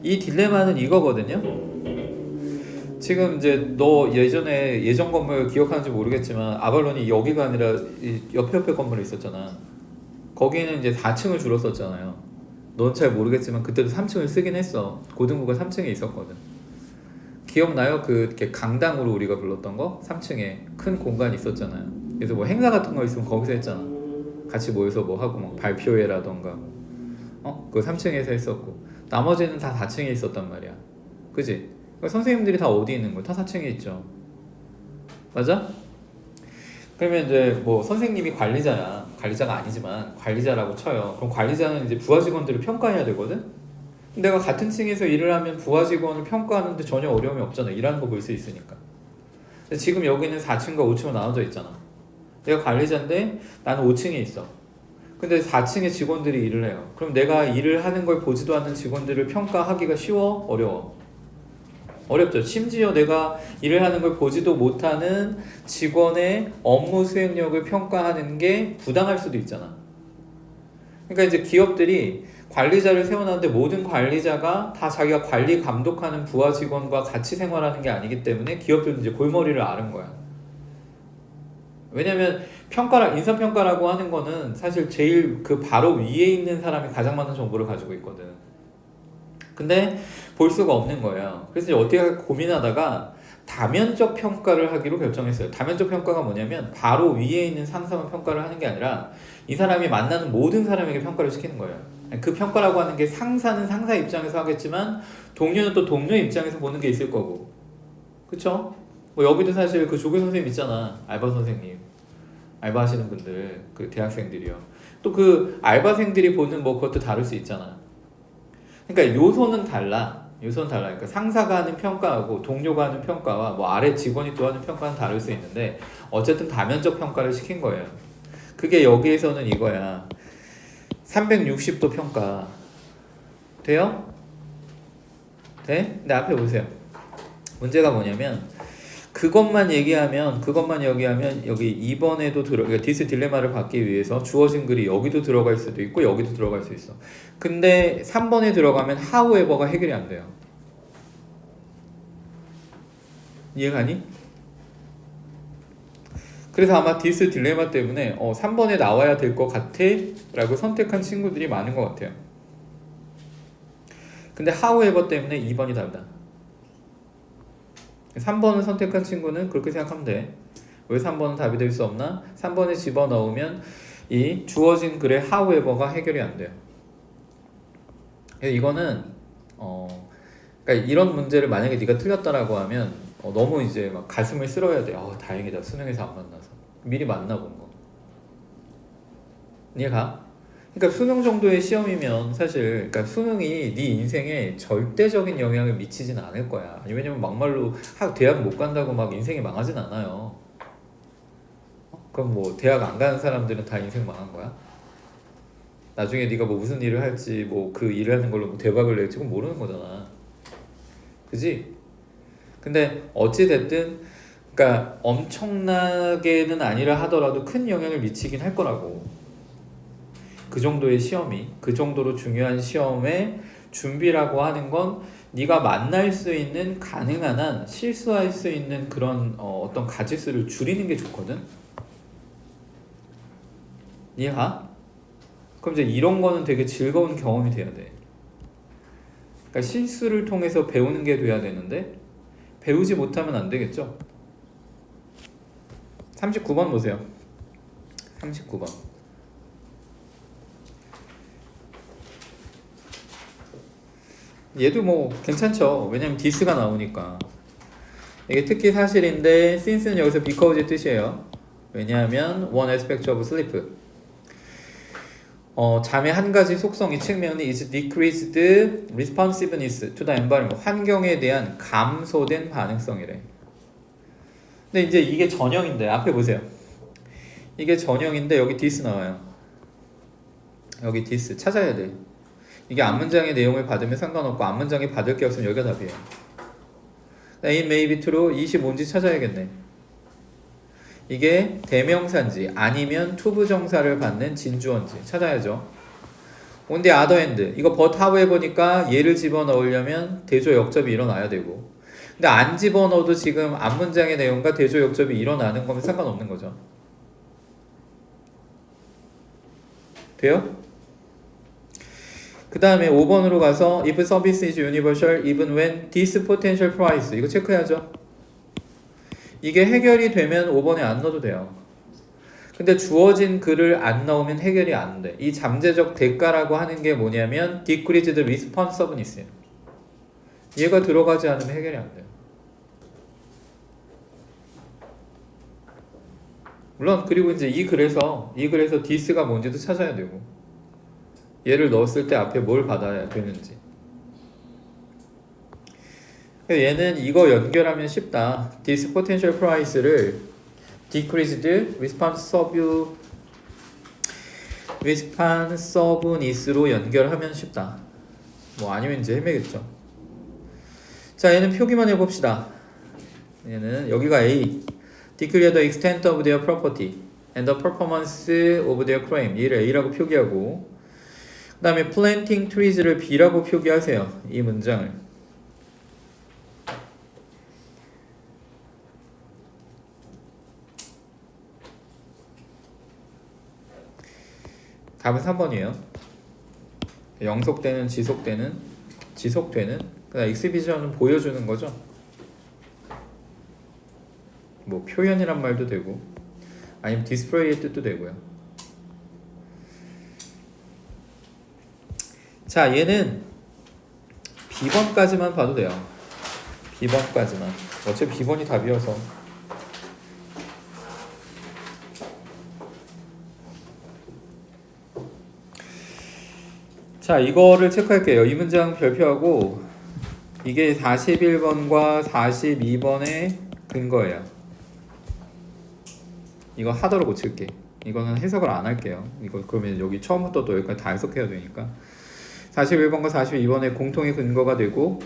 이 딜레마는 이거거든요. 지금 이제 너 예전 건물 기억하는지 모르겠지만 아발론이 여기가 아니라 옆에 건물에 있었잖아. 거기는 이제 4층을 주로 썼잖아요. 넌 잘 모르겠지만 그때도 3층을 쓰긴 했어. 고등부가 3층에 있었거든. 기억나요? 그 이렇게 강당으로 우리가 불렀던 거? 3층에 큰 공간이 있었잖아요. 그래서 뭐 행사 같은 거 있으면 거기서 했잖아. 같이 모여서 뭐 하고 막 발표회라던가 그거 3층에서 했었고 나머지는 다 4층에 있었단 말이야. 그지? 그러니까 선생님들이 다 어디 있는 거야? 다 4층에 있죠. 맞아? 그러면 이제 뭐 선생님이 관리자야. 관리자가 아니지만 관리자라고 쳐요. 그럼 관리자는 이제 부하 직원들을 평가해야 되거든? 내가 같은 층에서 일을 하면 부하 직원을 평가하는데 전혀 어려움이 없잖아. 일하는 거 볼 수 있으니까. 근데 지금 여기는 4층과 5층으로 나눠져 있잖아. 내가 관리자인데 나는 5층에 있어. 근데 4층에 직원들이 일을 해요. 그럼 내가 일을 하는 걸 보지도 않는 직원들을 평가하기가 쉬워? 어려워? 어렵죠. 심지어 내가 일을 하는 걸 보지도 못하는 직원의 업무 수행력을 평가하는 게 부당할 수도 있잖아. 그러니까 이제 기업들이 관리자를 세워놨는데 모든 관리자가 다 자기가 관리 감독하는 부하 직원과 같이 생활하는 게 아니기 때문에 기업들은 이제 골머리를 앓은 거야. 왜냐면 인사평가라고 하는 거는 사실 제일 그 바로 위에 있는 사람이 가장 많은 정보를 가지고 있거든. 근데 볼 수가 없는 거예요. 그래서 이제 어떻게 고민하다가 다면적 평가를 하기로 결정했어요. 다면적 평가가 뭐냐면 바로 위에 있는 상사만 평가를 하는 게 아니라 이 사람이 만나는 모든 사람에게 평가를 시키는 거예요. 그 평가라고 하는 게 상사는 상사 입장에서 하겠지만 동료는 또 동료 입장에서 보는 게 있을 거고. 그쵸? 뭐 여기도 사실 그 조교 선생님 있잖아. 알바 선생님. 알바하시는 분들, 그 대학생들이요. 또 그 알바생들이 보는 뭐 그것도 다를 수 있잖아. 그러니까 요소는 달라. 요소는 달라. 그러니까 상사가 하는 평가하고 동료가 하는 평가와 뭐 아래 직원이 또 하는 평가는 다를 수 있는데 어쨌든 다면적 평가를 시킨 거예요. 그게 여기에서는 이거야. 360도 평가. 돼요? 돼? 근데 앞에 보세요. 문제가 뭐냐면 그것만 얘기하면 여기 2번에도 그러니까 디스 딜레마를 받기 위해서 주어진 글이 여기도 들어갈 수도 있고 여기도 들어갈 수 있어. 근데 3번에 들어가면 however가 해결이 안 돼요. 이해가니? 그래서 아마 디스 딜레마 때문에 3번에 나와야 될 것 같아 라고 선택한 친구들이 많은 것 같아요. 근데 however 때문에 2번이 다르다. 3번을 선택한 친구는 그렇게 생각하면 돼. 왜 3번은 답이 될 수 없나? 3번에 집어넣으면 이 주어진 글의 however가 해결이 안 돼요. 이거는 그러니까 이런 문제를 만약에 네가 틀렸다라고 하면 너무 이제 막 가슴을 쓸어야 돼. 다행이다. 수능에서 안 만나서. 미리 만나본 거. 이해가? 그러니까 수능 정도의 시험이면 사실 그러니까 수능이 네 인생에 절대적인 영향을 미치진 않을 거야. 왜냐면 막말로 대학 못 간다고 막 인생이 망하진 않아요. 그럼 뭐 대학 안 가는 사람들은 다 인생 망한 거야? 나중에 네가 뭐 무슨 일을 할지 뭐 그 일을 하는 걸로 뭐 대박을 낼지 그건 모르는 거잖아. 그지? 근데 어찌 됐든 그러니까 엄청나게는 아니라 하더라도 큰 영향을 미치긴 할 거라고. 그 정도의 시험이 그 정도로 중요한 시험의 준비라고 하는 건 네가 만날 수 있는 가능한 한 실수할 수 있는 그런 어떤 가짓수를 줄이는 게 좋거든. 이해가? 그럼 이제 이런 거는 되게 즐거운 경험이 돼야 돼. 그러니까 실수를 통해서 배우는 게 돼야 되는데 배우지 못하면 안 되겠죠. 39번 보세요. 39번. 얘도 뭐 괜찮죠. 왜냐면 this가 나오니까. 이게 특히 사실인데 since는 여기서 because의 뜻이에요. 왜냐하면 one aspect of sleep. 잠의 한 가지 속성이 측면이 is decreased responsiveness to the environment. 환경에 대한 감소된 반응성이래. 근데 이제 이게 전형인데 앞에 보세요. 이게 전형인데 여기 this 나와요. 여기 this 찾아야 돼. 이게 앞문장의 내용을 받으면 상관없고 앞문장에 받을 게 없으면 여기가 답이에요. It may be true. 이시 뭔지 찾아야겠네. 이게 대명사인지 아니면 투부정사를 받는 진주어인지 찾아야죠. On the other hand, 이거 but however니까 얘를 집어넣으려면 대조 역접이 일어나야 되고 근데 안 집어넣어도 지금 앞문장의 내용과 대조 역접이 일어나는 거면 상관없는 거죠. 돼요? 그 다음에 5번으로 가서 if service is universal even when this potential price 이거 체크해야죠. 이게 해결이 되면 5번에 안 넣어도 돼요. 근데 주어진 글을 안 넣으면 해결이 안 돼. 이 잠재적 대가라고 하는 게 뭐냐면 decreased responsiveness예요. 얘가 들어가지 않으면 해결이 안 돼요. 물론 그리고 이제 이 글에서 this가 뭔지도 찾아야 되고 얘를 넣었을 때 앞에 뭘 받아야 되는지. 얘는 이거 연결하면 쉽다. This potential price를 decreased responsiveness로 연결하면 쉽다. 뭐 아니면 이제 헤매겠죠. 자, 얘는 표기만 해봅시다. 얘는 여기가 A. Declare the extent of their property and the performance of their claim. 얘를 A라고 표기하고 그 다음에 planting trees를 B라고 표기하세요. 이 문장을. 답은 3번이에요. 영속되는, 지속되는, 그다음 exhibition은 보여주는 거죠. 뭐 표현이란 말도 되고 아니면 display의 뜻도 되고요. 자, 얘는 B번까지만 봐도 돼요. B번까지만. 어차피 B번이 답이어서. 자, 이거를 체크할게요. 이 문장 별표하고 이게 41번과 42번의 근거예요. 이거 하더로 고칠게. 이거는 해석을 안 할게요. 이거 그러면 여기 처음부터 또 여기까지 다 해석해야 되니까. 41번과 42번의 공통의 근거가 되고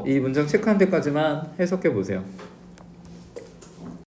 이 문장 체크한 데까지만 해석해 보세요.